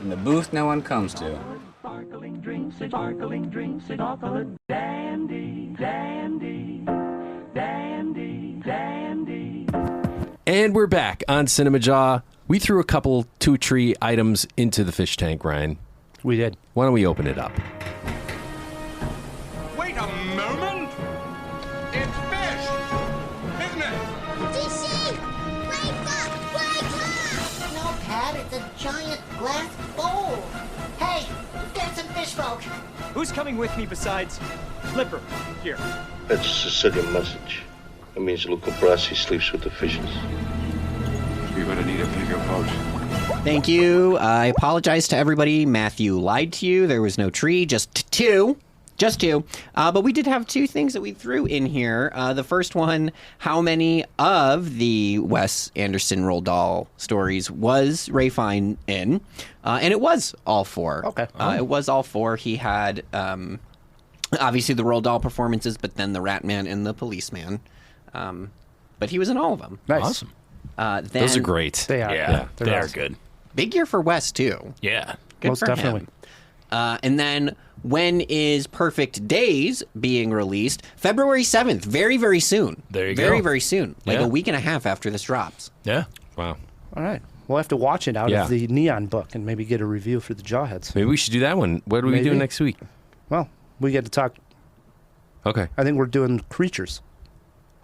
in the booth no one comes to. Sparkling drinks, and all colored dandy, dandy, dandy, dandy. And we're back on Cinemajaw. We threw a couple 2-tree items into the fish tank, Ryan. We did. Why don't we open it up? Wait a moment! It's fish! Isn't it? DC! Wake up! Wake up! No, Pat, it's a giant glass bowl. Hey, get some fish folk. Who's coming with me besides Flipper? Here. That's a Sicilian message. It means Luca Brasi sleeps with the fishes. You're gonna need a bigger boat. Thank you. I apologize to everybody. Matthew lied to you. There was no tree, just two. Just two. But we did have two things that we threw in here. The first one, how many of the Wes Anderson Roald Dahl stories was Ray Fine in? And it was all four. Okay. It was all four. He had, obviously, the Roald Dahl performances, but then the Ratman and the Policeman. But he was in all of them. Nice. Awesome. Those are great. They are. Yeah, they are awesome. good. Big year for Wes, too. Yeah. Good Most for definitely. him. And then, when is Perfect Days being released? February 7th. Very, very soon. There you very, go. very soon. Like Yeah. a week and a half after this drops. Yeah. Wow. All right. We'll have to watch it out Yeah. of the Neon book and maybe get a review for the Jawheads. Maybe we should do that one. What are we Maybe. doing next week? Well, we get to talk. Okay. I think we're doing creatures,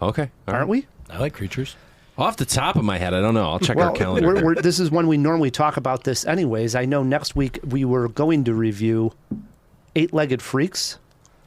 Okay. All aren't right. we? I like creatures. Off the top of my head, I don't know. I'll check our calendar. This is when we normally talk about this anyways. I know next week we were going to review Eight-Legged Freaks.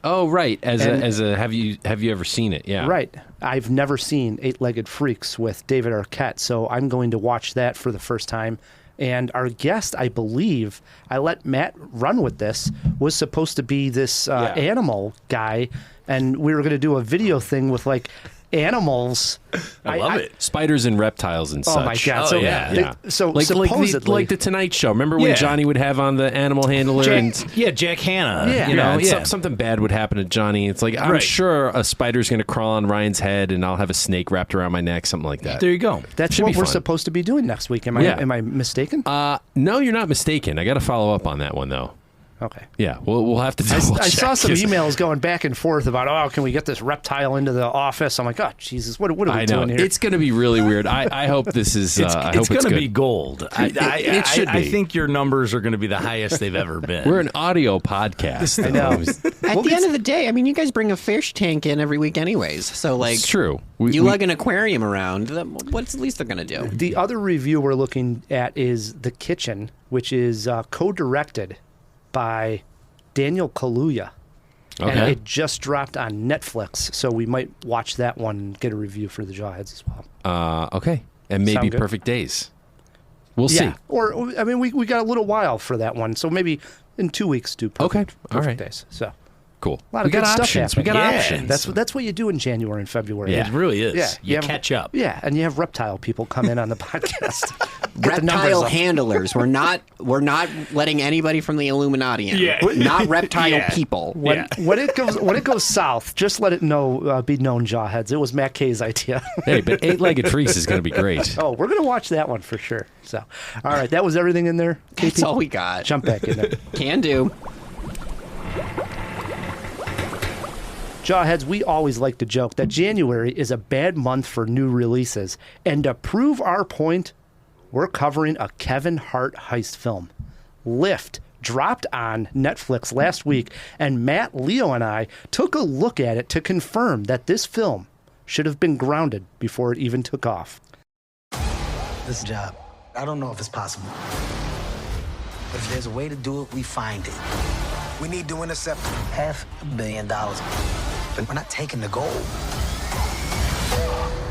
Oh, right. As a have you ever seen it? Yeah. Right. I've never seen Eight-Legged Freaks with David Arquette, so I'm going to watch that for the first time. And our guest, I believe, I let Matt run with this, was supposed to be this animal guy, and we were going to do a video thing with like animals. I love it. Spiders and reptiles and such. Oh my god! Oh, So yeah. So like supposedly, like the Tonight Show. Remember when Yeah. Johnny would have on the animal handler and Jack Hanna. Yeah. You know, and something bad would happen to Johnny. It's like I'm Right. sure a spider's going to crawl on Ryan's head, and I'll have a snake wrapped around my neck, something like that. There you go. that's should what be we're fun. supposed to be doing next week. Am Yeah. I mistaken? No, you're not mistaken. I got to follow up on that one though. Okay. Yeah, we'll have to double I saw check, some 'cause emails going back and forth about, oh, can we get this reptile into the office? I'm like, oh, Jesus, what are we I know doing here? it's going to be really weird. I hope this is. It's I hope going to good. be gold. It should I be. think your numbers are going to be the highest they've ever been. We're an audio podcast. I know. At the end of the day, I mean, you guys bring a fish tank in every week anyways. So, like, It's true. you lug an aquarium around, what's the least they're going to do? The other review we're looking at is The Kitchen, which is co-directed by Daniel Kaluuya. And Okay. it just dropped on Netflix, so we might watch that one and get a review for the Jawheads as well. Okay, and maybe Sound good? Perfect Days. We'll see. Or, I mean, we got a little while for that one, so maybe in 2 weeks do Perfect, All perfect right. Days. So Cool. a lot We of got good stuff options. We got happening. options. That's what you do in January and February. Yeah. It really is. Yeah, You have- catch up. Yeah, and you have reptile people come in on the podcast. Get the numbers Reptile up. handlers. We're not letting anybody from the Illuminati in. Yeah. Not reptile Yeah. people. When it goes south, just let it be known, Jawheads. It was Matt Kay's idea. Hey, but Eight-Legged Freaks is going to be great. Oh, we're gonna watch that one for sure. So, all right, that was everything in there. That's KP? all we got. Jump back in there. Can do. Jawheads, we always like to joke that January is a bad month for new releases, and to prove our point, we're covering a Kevin Hart heist film. Lift dropped on Netflix last week, and Matt, Leo, and I took a look at it to confirm that this film should have been grounded before it even took off. This job, I don't know if it's possible. But if there's a way to do it, we find it. We need to intercept $500 million. But we're not taking the gold.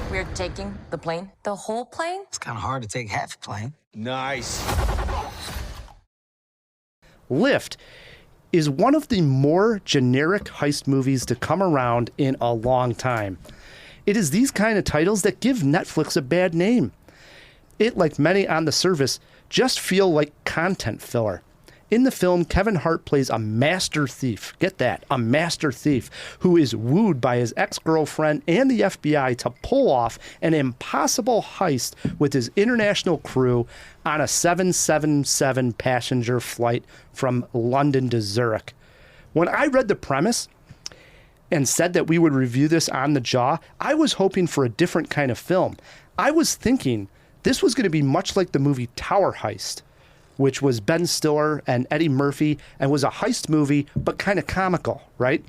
We're taking the plane? The whole plane? It's kind of hard to take half a plane. Nice. Lift is one of the more generic heist movies to come around in a long time. It is these kind of titles that give Netflix a bad name. It, like many on the service, just feel like content filler. In the film, Kevin Hart plays a master thief. Get that, a master thief who is wooed by his ex-girlfriend and the FBI to pull off an impossible heist with his international crew on a 777 passenger flight from London to Zurich. When I read the premise and said that we would review this on the Jaw, I was hoping for a different kind of film. I was thinking this was going to be much like the movie Tower Heist, which was Ben Stiller and Eddie Murphy and was a heist movie, but kind of comical, right?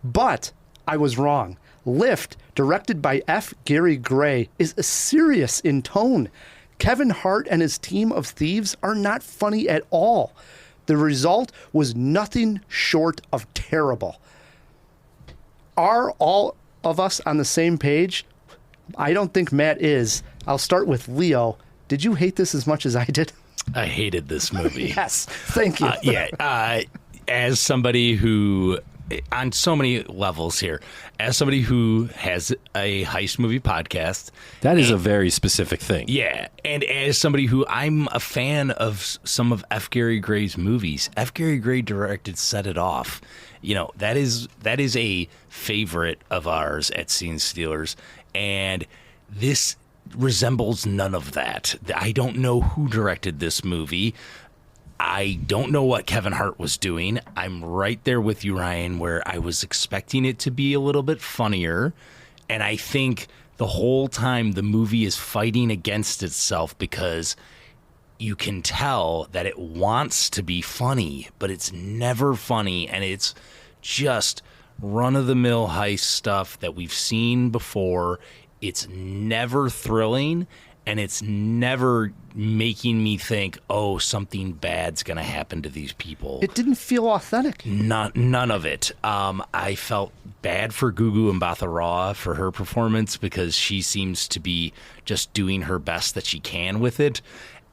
But I was wrong. Lift, directed by F. Gary Gray, is serious in tone. Kevin Hart and his team of thieves are not funny at all. The result was nothing short of terrible. Are all of us on the same page? I don't think Matt is. I'll start with Leo. Did you hate this as much as I did? I hated this movie. Yes, thank you. As somebody who, on so many levels here, as somebody who has a heist movie podcast. That is a very specific thing. Yeah, and as somebody who, I'm a fan of some of F. Gary Gray's movies. F. Gary Gray directed Set It Off. You know, that is a favorite of ours at Scene Stealers, and this resembles none of that. I don't know who directed this movie. I don't know what Kevin Hart was doing. I'm right there with you, Ryan, where I was expecting it to be a little bit funnier. And I think the whole time the movie is fighting against itself because you can tell that it wants to be funny, but it's never funny. And it's just run-of-the-mill heist stuff that we've seen before. It's never thrilling, and it's never making me think, oh, something bad's going to happen to these people. It didn't feel authentic. None of it. I felt bad for Gugu Mbatha-Raw for her performance because she seems to be just doing her best that she can with it.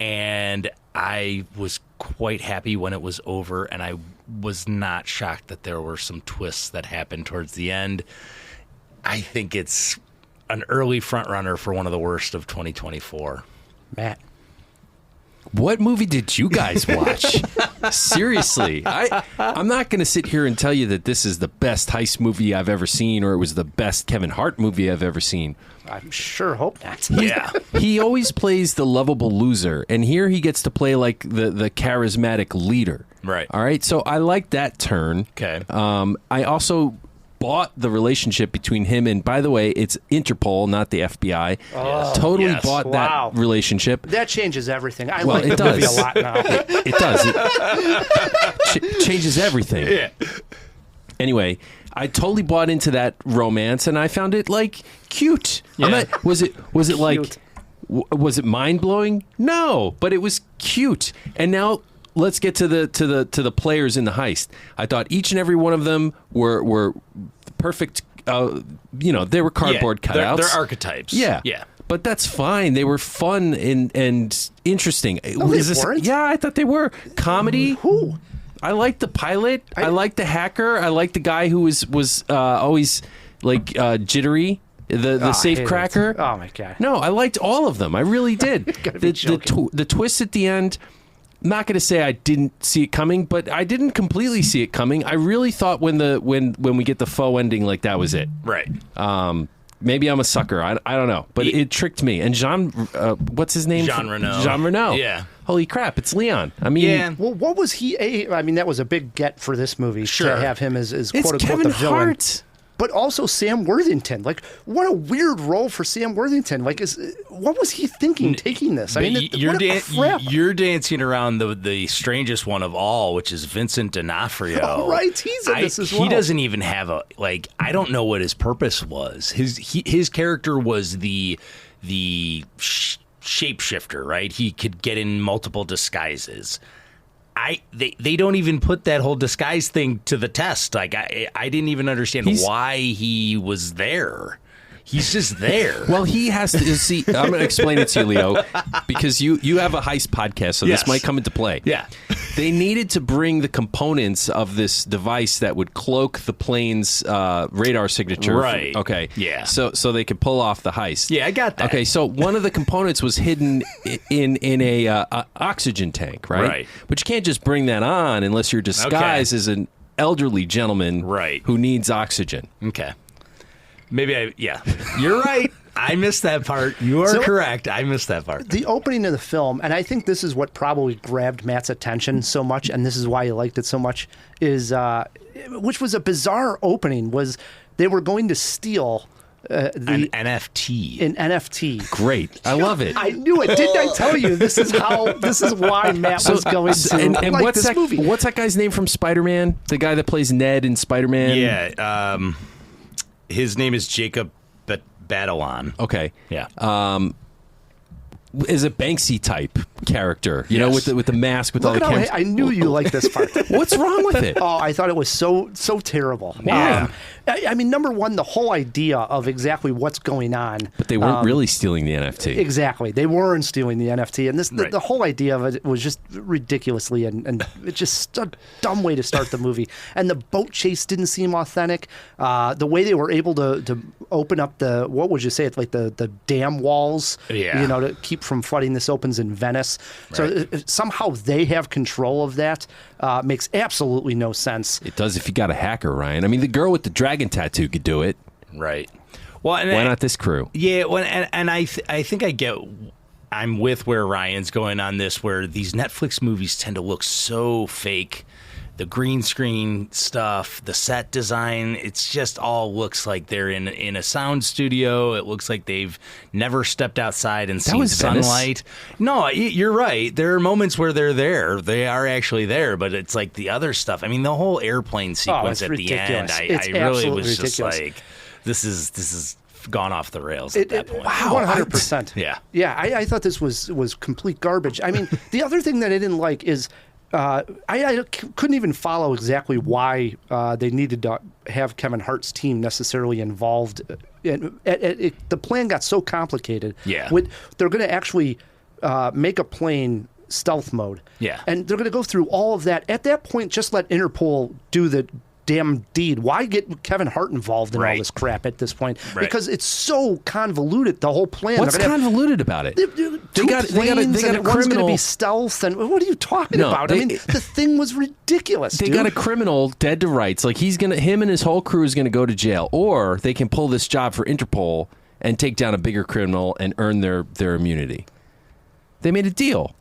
And I was quite happy when it was over, and I was not shocked that there were some twists that happened towards the end. I think it's an early front runner for one of the worst of 2024. Matt, what movie did you guys watch? Seriously, I'm not going to sit here and tell you that this is the best heist movie I've ever seen or it was the best Kevin Hart movie I've ever seen. I sure hope not. Yeah. He always plays the lovable loser, and here he gets to play like the charismatic leader. Right. All right, so I like that turn. Okay. I also bought the relationship between him and, by the way, it's Interpol, not the FBI. Oh, totally yes. bought Wow. that relationship. That changes everything. I Well, like it the movie does. a lot now. It does. It changes everything. Yeah. Anyway, I totally bought into that romance, and I found it like cute. Yeah. Was it like was it mind blowing? No, but it was cute. And now let's get to the players in the heist. I thought each and every one of them were perfect. They were cardboard cutouts. They're archetypes. Yeah, yeah. But that's fine. They were fun and interesting. No, they weren't. Yeah, I thought they were comedy. Who? I liked the pilot. I liked the hacker. I liked the guy who was always like jittery. The safe cracker. Oh my god. No, I liked all of them. I really did. The twist at the end. I'm not going to say I didn't see it coming, but I didn't completely see it coming. I really thought when we get the faux ending, like that was it. Right. Maybe I'm a sucker. I don't know, but it tricked me. And Jean, what's his name? Jean Reno. Jean Reno. Yeah. Holy crap! It's Leon. I mean, yeah. Well, what was he? I mean, that was a big get for this movie Sure. to have him as it's quote unquote Kevin the villain. Hart. But also Sam Worthington. Like, what a weird role for Sam Worthington. Like, what was he thinking taking this? I mean, you're dancing around the strangest one of all, which is Vincent D'Onofrio. Oh, right, he's in this as well. He doesn't even have I don't know what his purpose was. His character was the shapeshifter, right? He could get in multiple disguises. They don't even put that whole disguise thing to the test. Like I didn't even understand why he was there. He's just there. Well, he has to see. I'm going to explain it to you, Leo, because you have a heist podcast, so Yes. this might come into play. Yeah. They needed to bring the components of this device that would cloak the plane's radar signature. Right. Okay. Yeah. So they could pull off the heist. Yeah, I got that. Okay, so one of the components was hidden in a oxygen tank, right? Right. But you can't just bring that on unless you're disguised as an elderly gentleman who needs oxygen. Okay. Maybe you're right. I missed that part. You are correct. I missed that part. The opening of the film, and I think this is what probably grabbed Matt's attention so much, and this is why he liked it so much, is which was a bizarre opening, was they were going to steal an NFT. An NFT. Great. I love it. I knew it. Didn't I tell you? This is why Matt was going to and like what's this movie. What's that guy's name from Spider-Man? The guy that plays Ned in Spider-Man? Yeah. His name is Jacob Batalon. Okay. Yeah. Is a Banksy type character, you know, with the mask, with all the cameras. I knew you liked this part. What's wrong with it? Oh, I thought it was so terrible. Yeah. I mean, number one, the whole idea of exactly what's going on. But they weren't really stealing the NFT. Exactly. They weren't stealing the NFT. And this Right. the whole idea of it was just ridiculously and it's just a dumb way to start the movie. And the boat chase didn't seem authentic. The way they were able to open up what would you say? It's like the dam walls, Yeah. you know, to keep from flooding. This opens in Venice. So somehow they have control of that. Makes absolutely no sense. It does if you got a hacker, Ryan. I mean, the girl with the dragon tattoo could do it. Right. Well, and why not this crew? Yeah. Well, and I think I get. I'm with where Ryan's going on this, where these Netflix movies tend to look so fake. The green screen stuff, the set design, it's just all looks like they're in a sound studio. It looks like they've never stepped outside and seen sunlight. No, you're right. There are moments where they're there. They are actually there, but it's like the other stuff. I mean, the whole airplane sequence at ridiculous. the end, I really was just ridiculous. like, this is gone off the rails at that point. Wow, 100%. Yeah. Yeah, I thought this was complete garbage. I mean, the other thing that I didn't like is I couldn't even follow exactly why they needed to have Kevin Hart's team necessarily involved. The plan got so complicated. Yeah. They're going to actually make a plane stealth mode. Yeah. And they're going to go through all of that. At that point, just let Interpol do the damn deed. Why get Kevin Hart involved in all this crap at this point? Right. Because it's so convoluted, the whole plan. What's convoluted about it? They got a one's going to be stealth, and what are you talking about? I mean, the thing was ridiculous. They got a criminal dead to rights. Like him and his whole crew is going to go to jail, or they can pull this job for Interpol and take down a bigger criminal and earn their immunity. They made a deal.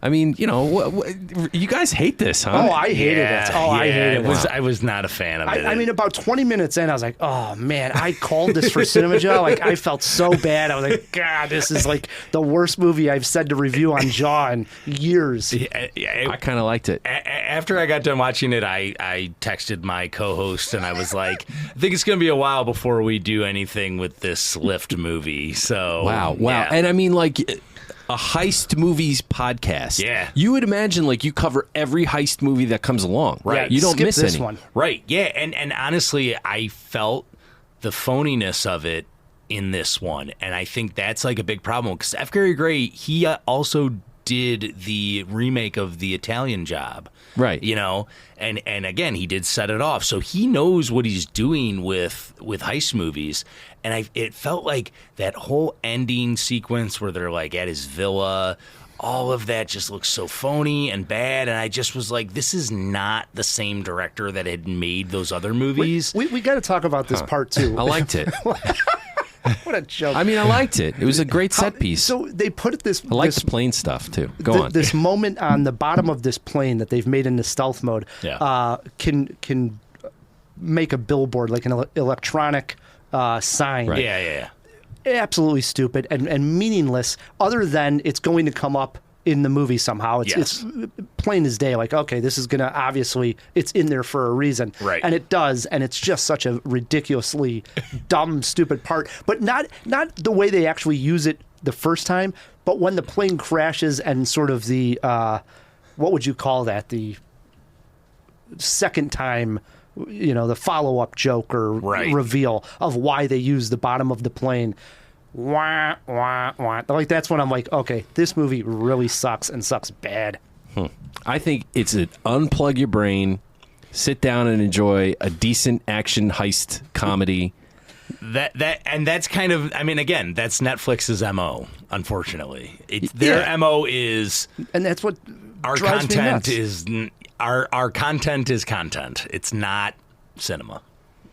I mean, you know, you guys hate this, huh? Oh, I hated it. Oh, I hated it. I was not a fan of it. I mean, about 20 minutes in, I was like, oh, man, I called this for Cinemajaw. Like, I felt so bad. I was like, God, this is like the worst movie I've said to review on Jaw in years. I kind of liked it. After I got done watching it, I texted my co-host, and I was like, I think it's going to be a while before we do anything with this Lift movie. So Wow. yeah. And I mean, like, a heist movies podcast. Yeah. You would imagine, like, you cover every heist movie that comes along. Right. You don't Skip miss this any. one. Right. Yeah. And honestly, I felt the phoniness of it in this one. And I think that's like a big problem because F. Gary Gray, he also did the remake of The Italian Job. Right. You know, and again, he did set it off. So he knows what he's doing with heist movies. And it felt like that whole ending sequence where they're like at his villa, all of that just looks so phony and bad. And I just was like, this is not the same director that had made those other movies. We got to talk about this part, too. I liked it. What a joke. I mean, I liked it. It was a great set piece. So they put this... I like the plane stuff, too. Go on. This moment on the bottom of this plane that they've made into stealth mode can make a billboard, like an electronic sign. Right. Yeah. Absolutely stupid and meaningless, other than it's going to come up in the movie somehow. It's plain as day. Like, okay, this is going to obviously, it's in there for a reason. Right. And it does, and it's just such a ridiculously dumb, stupid part. But not the way they actually use it the first time, but when the plane crashes and sort of the, what would you call that? The second time, you know, the follow-up joke or reveal of why they use the bottom of the plane. Wah, wah, wah. Like, that's when I'm like, okay, this movie really sucks and sucks bad. I think it's an unplug your brain, sit down and enjoy a decent action heist comedy. That's kind of, I mean, again, that's Netflix's MO, unfortunately. Their MO is, and that's what our drives me content nuts. is our content is content. It's not cinema.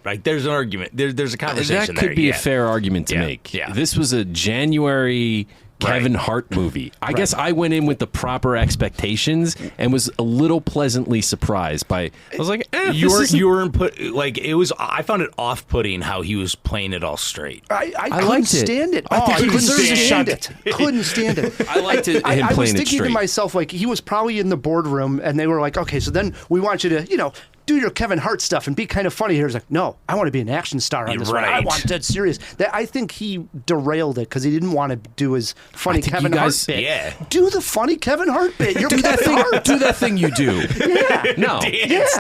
Right? There's an argument. There's a conversation That could there. be a fair argument to make. Yeah. This was a January Kevin Hart movie. I guess I went in with the proper expectations and was a little pleasantly surprised by. I was like, you weren't put like it was. I found it off-putting how he was playing it all straight. I couldn't stand it. I couldn't stand it. Couldn't stand it. I liked it. I was playing it thinking to straight. myself, like, he was probably in the boardroom, and they were like, okay, so then we want you to, do your Kevin Hart stuff and be kind of funny here. He's like, no, I want to be an action star on this one. I want dead serious. I think he derailed it because he didn't want to do his funny Kevin Hart bit. Yeah. Do the funny Kevin Hart bit. You're do that Kevin thing. Hart. Do that thing you do. Yeah. No.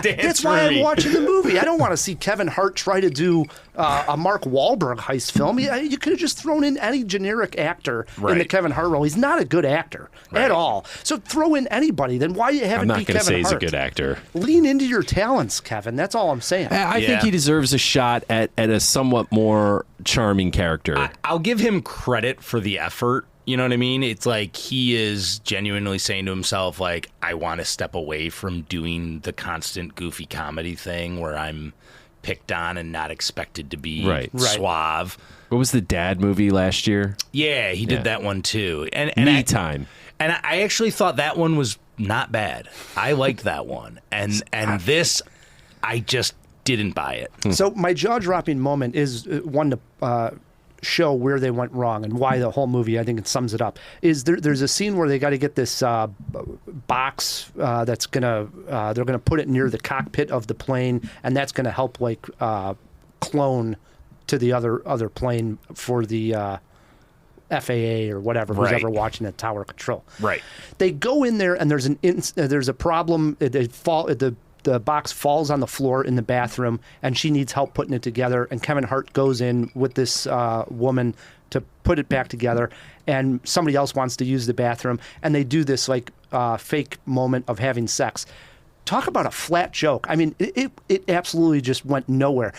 That's why I'm watching the movie. I don't want to see Kevin Hart try to do a Mark Wahlberg heist film. You could have just thrown in any generic actor in the Kevin Hart role. He's not a good actor at all. So throw in anybody. Then why you have I'm it not be going to Kevin say Hart? he's a good actor. Lean into your talents, Kevin. That's all I'm saying. I think he deserves a shot at a somewhat more charming character. I'll give him credit for the effort. You know what I mean? It's like he is genuinely saying to himself, like, I want to step away from doing the constant goofy comedy thing where I'm picked on and not expected to be suave. What was the Dad movie last year? Yeah, he did that one too. And Me Time. And I actually thought that one was not bad. I liked that one. And this, I just didn't buy it. So my jaw-dropping moment is one to show where they went wrong and why the whole movie, I think it sums it up, is there's a scene where they got to get this box that's they're gonna put it near the cockpit of the plane, and that's gonna help like clone to the other plane for the FAA or whatever, who's ever watching the tower control. Right. They go in there and there's a problem. The box falls on the floor in the bathroom, and she needs help putting it together. And Kevin Hart goes in with this woman to put it back together, and somebody else wants to use the bathroom, and they do this like fake moment of having sex. Talk about a flat joke. I mean, it absolutely just went nowhere.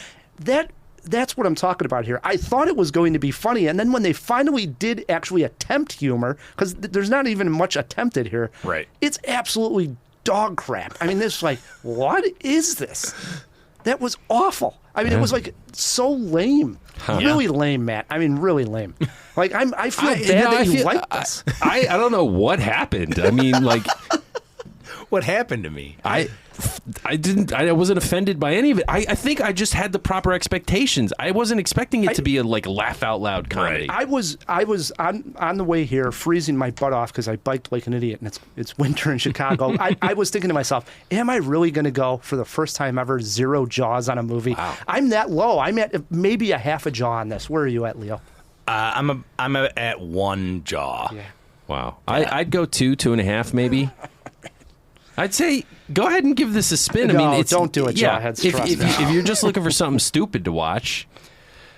That's what I'm talking about here. I thought it was going to be funny, and then when they finally did actually attempt humor, because there's not even much attempted here, it's absolutely dog crap. I mean, this like, what is this? That was awful. I mean, it was like so lame. Really lame, Matt. I mean, really lame. Like, I feel bad that you like this. I don't know what happened. I mean, like, what happened to me? I wasn't offended by any of it. I think I just had the proper expectations. I wasn't expecting it to be a like laugh out loud comedy. I was on the way here freezing my butt off because I biked like an idiot, and it's winter in Chicago. I was thinking to myself, am I really going to go for the first time ever 0 jaws on a movie? Wow. I'm that low. I'm at maybe a half a jaw on this. Where are you at, Leo? I'm at 1 jaw. Yeah. Wow. I'd go 2.5 maybe. I'd say go ahead and give this a spin. No, I mean, don't do it, Jawheads. If you're just looking for something stupid to watch,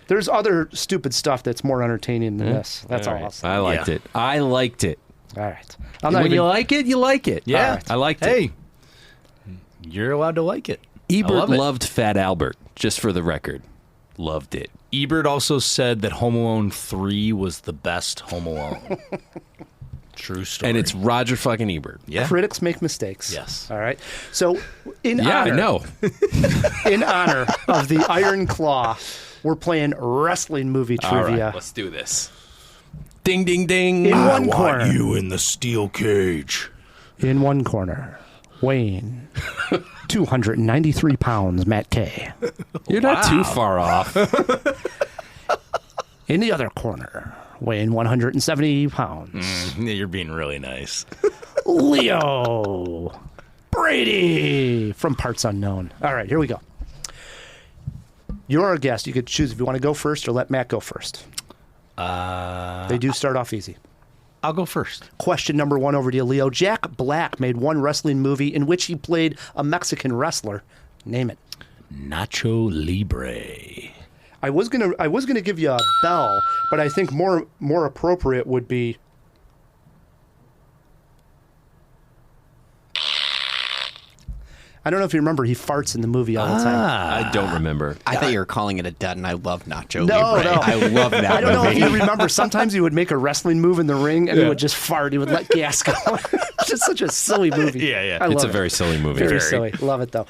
there's other stupid stuff that's more entertaining than this. That's all I'll say. I liked it. I liked it. All right. When you like it, you like it. Yeah, right. I liked it. Hey, you're allowed to like it. Ebert loved Fat Albert, just for the record. Loved it. Ebert also said that Home Alone 3 was the best Home Alone. True story. And it's Roger fucking Ebert. Yeah. Critics make mistakes. Yes. All right. So in I know. in honor of the Iron Claw, we're playing wrestling movie trivia. All right, let's do this. Ding, ding, ding. In one corner. You in the steel cage. In one corner, weighing 293 pounds, Matt Kay. You're not too far off. In the other corner, weighing 170 pounds. You're being really nice. Leo Brady from Parts Unknown. All right, here we go. You're our guest. You could choose if you want to go first or let Matt go first. They do start off easy. I'll go first. Question number 1 over to you, Leo. Jack Black made one wrestling movie in which he played a Mexican wrestler. Name it. Nacho Libre. I was gonna give you a bell, but I think more appropriate would be I don't know if you remember, he farts in the movie all the time. I don't remember. I thought you were calling it a dud, and I love Nacho No, Libre. no. I love that I don't know if movie. you remember, sometimes he would make a wrestling move in the ring and he would just fart. He would let gas go. Just such a silly movie. Yeah. I It's love a very silly movie. Very silly. Love it, though.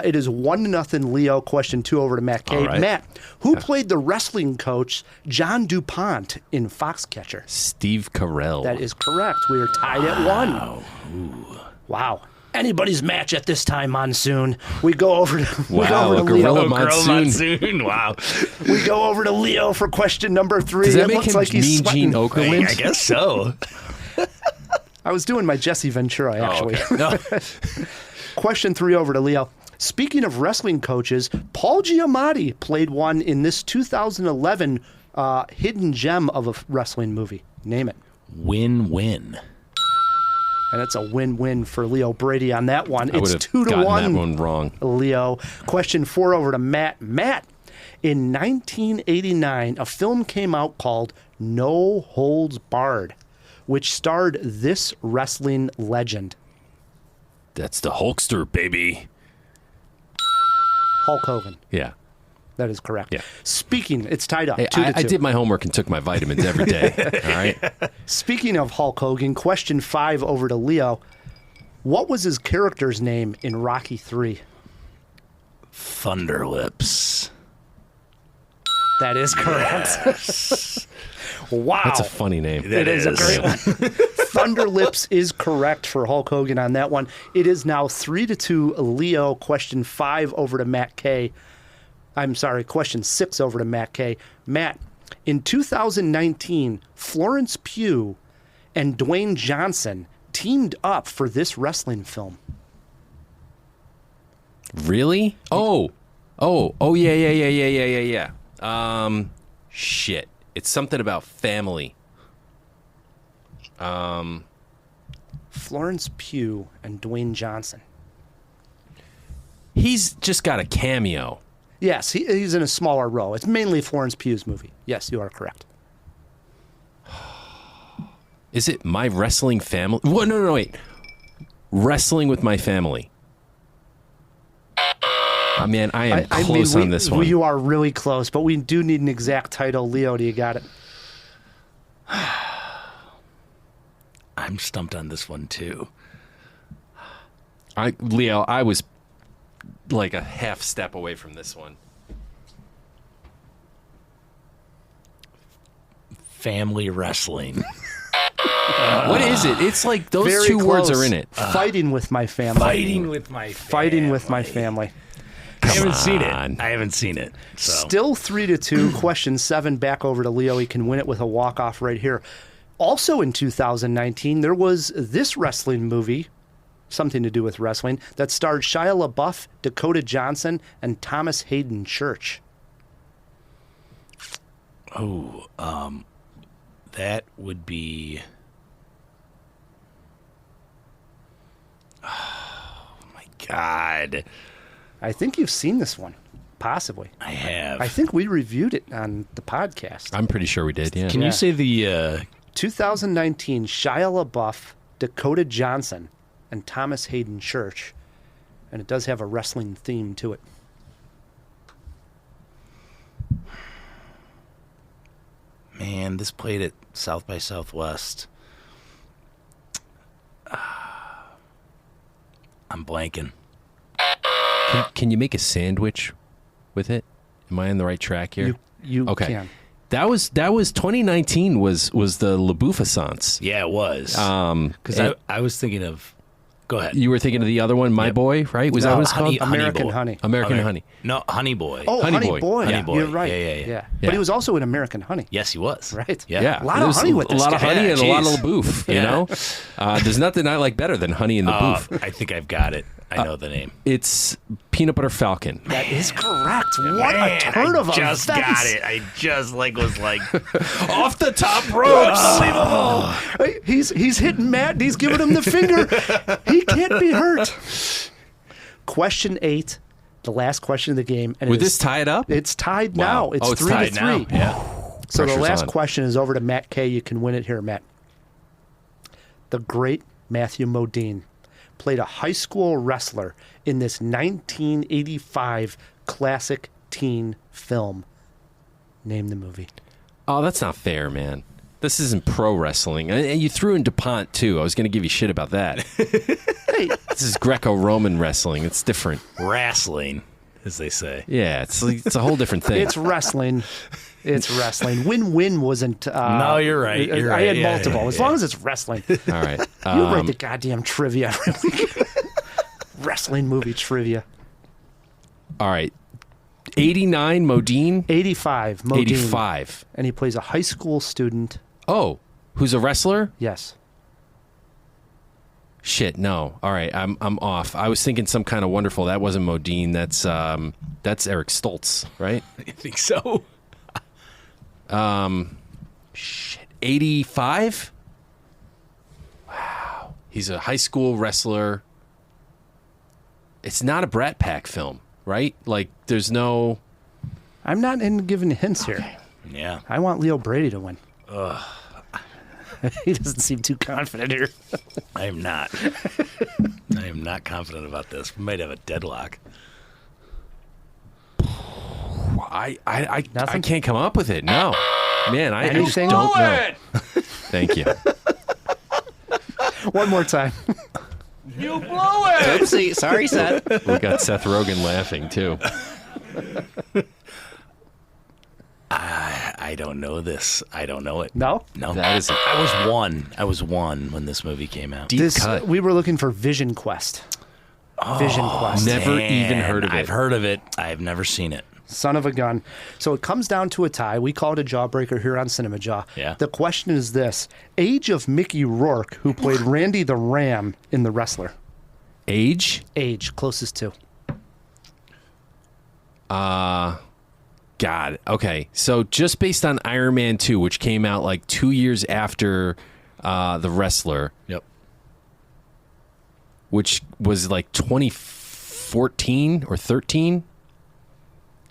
It is 1-0 Leo. Question 2 over to Matt K. All right. Matt, who played the wrestling coach John DuPont in Foxcatcher? Steve Carell. That is correct. We are tied at 1. Wow. Anybody's match at this time, Monsoon. We go over to Wow, a Leo. gorilla monsoon. Wow. We go over to Leo for question number 3. Does that It make looks him like he's Mean sweating. Gene Okerlund? I guess so. I was doing my Jesse Ventura, actually. okay. No. Question 3 over to Leo. Speaking of wrestling coaches, Paul Giamatti played one in this 2011 hidden gem of a wrestling movie. Name it. Win-win. And it's a win-win for Leo Brady on that one. I It's would have 2-1. gotten that one wrong. Leo. Question 4 over to Matt. Matt, in 1989, a film came out called No Holds Barred, which starred this wrestling legend. That's the Hulkster, baby. Hulk Hogan. Yeah. That is correct. Yeah. Speaking, it's tied up. Hey, 2-2. I did my homework and took my vitamins every day. All right. Speaking of Hulk Hogan, question 5 over to Leo. What was his character's name in Rocky 3? Thunderlips. That is correct. Wow. That's a funny name. It is a great one. Thunderlips is correct for Hulk Hogan on that one. It is now 3-2 Leo. Question 5 over to Matt K. I'm sorry, question 6 over to Matt K. Matt, in 2019, Florence Pugh and Dwayne Johnson teamed up for this wrestling film. Really? Oh, yeah. Shit. It's something about family. Florence Pugh and Dwayne Johnson. He's just got a cameo. Yes, he's in a smaller role. It's mainly Florence Pugh's movie. Yes, you are correct. Is it My Wrestling Family? What? No, wait. Wrestling with My Family. Oh, man, I am close on this one. You are really close, but we do need an exact title. Leo, do you got it? I'm stumped on this one, too. Leo, I was like a half step away from this one. Family wrestling. What is it? It's like those Very two close. words are in it. Fighting with my family. Fighting with my family. Fighting with my family. I haven't seen it. So. Still 3-2. Question 7 back over to Leo. He can win it with a walk-off right here. Also in 2019, there was this wrestling movie, something to do with wrestling, that starred Shia LaBeouf, Dakota Johnson, and Thomas Hayden Church. Oh, that would be... Oh, my God. I think you've seen this one, possibly. I have. I think we reviewed it on the podcast. I'm pretty sure we did, yeah. Can you say the... 2019, Shia LaBeouf, Dakota Johnson, and Thomas Hayden Church. And it does have a wrestling theme to it. Man, this played at South by Southwest. I'm blanking. Can you make a sandwich with it? Am I on the right track here? You okay. can. That was 2019 was the LaBeoufissance. Yeah, it was. Because I was thinking of... Go ahead. You were thinking of the other one, My Boy, right? Was that what it's called? American Honey. American Honey. No, Honey Boy. Oh, Honey Boy. Honey Boy. You're right. Yeah. But he was also in American Honey. Yes, he was. Right. Yeah. A lot of honey with this A lot guy. of honey and a lot of LaBeouf, you Yeah. know? There's nothing I like better than honey in the booth. I think I've got it. I know the name. It's Peanut Butter Falcon. That is correct. What a turn of events. Just got it. I just was like off the top ropes. Unbelievable. He's hitting Matt and he's giving him the finger. He can't be hurt. Question 8, the last question of the game. And Would this tie it up? It's tied now. It's 3-3. tied now. Yeah. So the Pressure's last on. question is over to Matt K. You can win it here, Matt. The great Matthew Modine played a high school wrestler in this 1985 classic teen film? Name the movie. Oh, that's not fair, man. This isn't pro wrestling. And you threw in DuPont, too. I was going to give you shit about that. Hey, this is Greco-Roman wrestling. It's different. Wrestling, as they say. Yeah, it's a whole different thing. It's wrestling. It's wrestling. Win-win wasn't... no, you're right. You're I right. had multiple. As long as it's wrestling. All right. You write the goddamn trivia every week. Wrestling movie trivia. All right. 89, Modine? 85, Modine. 85. And he plays a high school student. Oh, who's a wrestler? Yes. Shit, no. All right, I'm off. I was thinking some kind of wonderful. That wasn't Modine. That's Eric Stoltz, right? I think so. Shit. 85? Wow. He's a high school wrestler. It's not a Brat Pack film, right? Like, there's no... I'm not giving hints here. Yeah. I want Leo Brady to win. He doesn't seem too confident here. I am not. I am not confident about this. We might have a deadlock. I can't come up with it. No. Man, I just don't know. Thank you. One more time. You blow it! Oopsie. Sorry, Seth. We got Seth Rogen laughing, too. I don't know this. I don't know it. No? No. That is I was one when this movie came out. Deep cut. We were looking for Vision Quest. Vision Quest. Never even heard of it. I've heard of it. I've never seen it. Son of a gun. So it comes down to a tie. We call it a jawbreaker here on Cinemajaw. Yeah. The question is this. Age of Mickey Rourke, who played Randy the Ram in The Wrestler. Age? Age, closest to. God. Okay. So just based on Iron Man 2, which came out like 2 years after The Wrestler. Yep. Which was like 2014 or 13.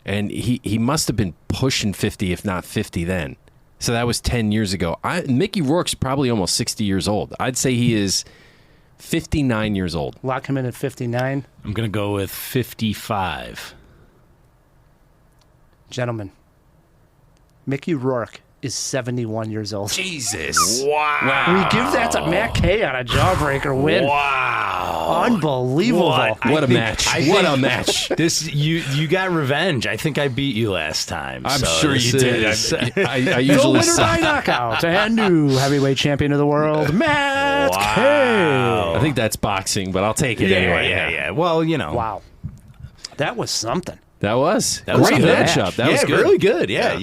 And he must have been pushing 50, if not 50 then. So that was 10 years ago. Mickey Rourke's probably almost 60 years old. I'd say he is 59 years old. Lock him in at 59. I'm going to go with 55. Gentlemen, Mickey Rourke is 71 years old. Jesus. Wow. We give that to Matt Kay on a jawbreaker win. Wow. Unbelievable. What a match. What a match. This you got revenge. I think I beat you last time. I'm so sure you did. I The usually winner by knockout and new heavyweight champion of the world, Matt Kay. I think that's boxing, but I'll take it anyway. Yeah. Well, you know. Wow. That was something. That was That was great good. matchup. That was good. Really good. Yeah.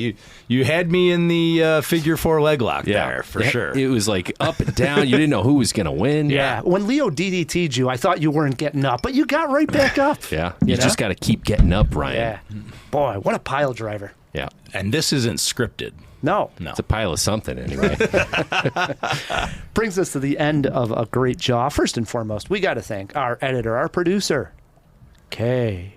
You had me in the figure 4 leg lock there for sure. It was like up and down. You didn't know who was going to win. Yeah. When Leo DDT'd you, I thought you weren't getting up, but you got right back up. Yeah. You just got to keep getting up, Ryan. Yeah. Boy, what a pile driver. Yeah. And this isn't scripted. No. It's a pile of something anyway. Brings us to the end of a great jaw. First and foremost, we got to thank our editor, our producer, KP.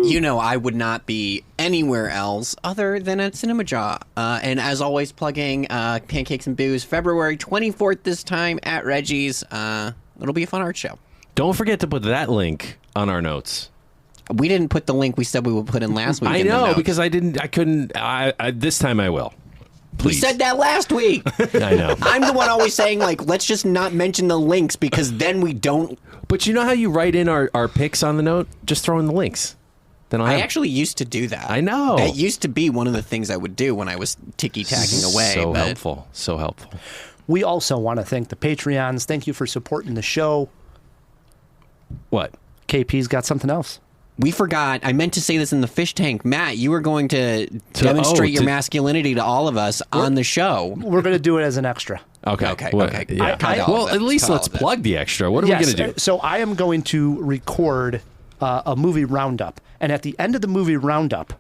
You know, I would not be anywhere else other than at Cinemajaw. And as always, plugging Pancakes and Booze, February 24th this time at Reggie's. It'll be a fun art show. Don't forget to put that link on our notes. We didn't put the link we said we would put in last week. I in the know, notes. because I couldn't. This time I will. Please. We said that last week. I know. I'm the one always saying, like, let's just not mention the links because then we don't. But you know how you write in our picks on the note? Just throw in the links. Then I actually used to do that. I know. That used to be one of the things I would do when I was ticky-tacking away. So helpful. So helpful. We also want to thank the Patreons. Thank you for supporting the show. What? KP's got something else. We forgot. I meant to say this in the fish tank. Matt, you were going to demonstrate your masculinity to all of us on the show. We're going to do it as an extra. Okay. Yeah. Well, at least let's plug the extra. What are we going to do? So I am going to record a movie roundup. And at the end of the movie roundup,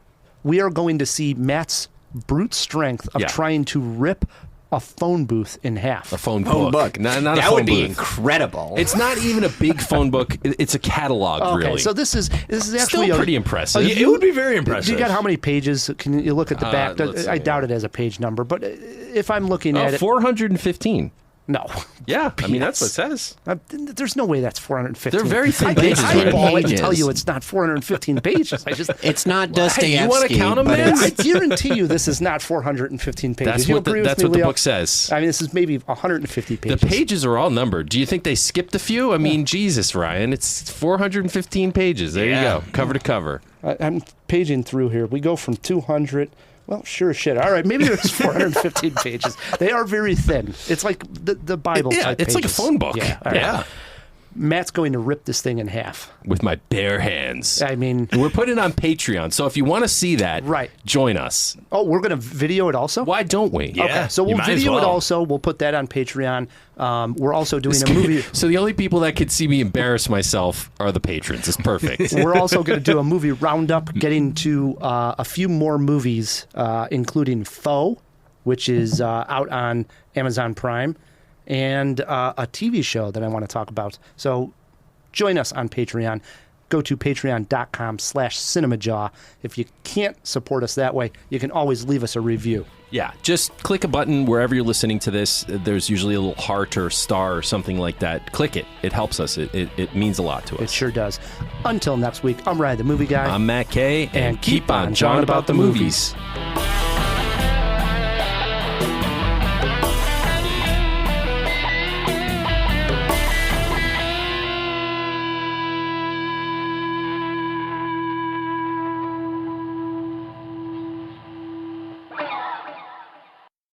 we are going to see Matt's brute strength of trying to rip a phone booth in half. A phone book. Not a that phone would be booth. Incredible. It's not even a big phone book. It's a catalog, Okay, really. so this is actually still pretty impressive. It would be very impressive. You got how many pages? Can you look at the back? let's I see. doubt it has a page number, but if I'm looking at it, 415. No. Yeah, I mean, that's what it says. There's no way that's 415. They're very thin I pages. can eyeball it and pages. tell you it's not 415 pages. It's not Dostoevsky. Hey, you want to count them, but man? I guarantee you this is not 415 pages. That's You what the, agree with that's me, what the Leo? book says. I mean, this is maybe 150 pages. The pages are all numbered. Do you think they skipped a few? I mean, Jesus, Ryan, it's 415 pages. There you go, cover to cover. I'm paging through here. We go from 200. Well, sure as shit. All right, maybe there's 415 pages. They are very thin. It's like the Bible type it's pages. like a phone book. Yeah. All right. Matt's going to rip this thing in half. With my bare hands. I mean... We're putting it on Patreon, so if you want to see that, join us. Oh, we're going to video it also? Why don't we? Yeah, okay, so we'll video it also. We'll put that on Patreon. We're also doing a movie... So the only people that could see me embarrass myself are the patrons. It's perfect. We're also going to do a movie roundup, getting to a few more movies, including Foe, which is out on Amazon Prime, and a TV show that I want to talk about. So join us on Patreon. Go to patreon.com/Cinemajaw. If you can't support us that way, you can always leave us a review. Yeah, just click a button wherever you're listening to this. There's usually a little heart or star or something like that. Click it. It helps us. It means a lot to us. It sure does. Until next week, I'm Ryan the Movie Guy. I'm Matt Kay, and keep on jawing about the movies.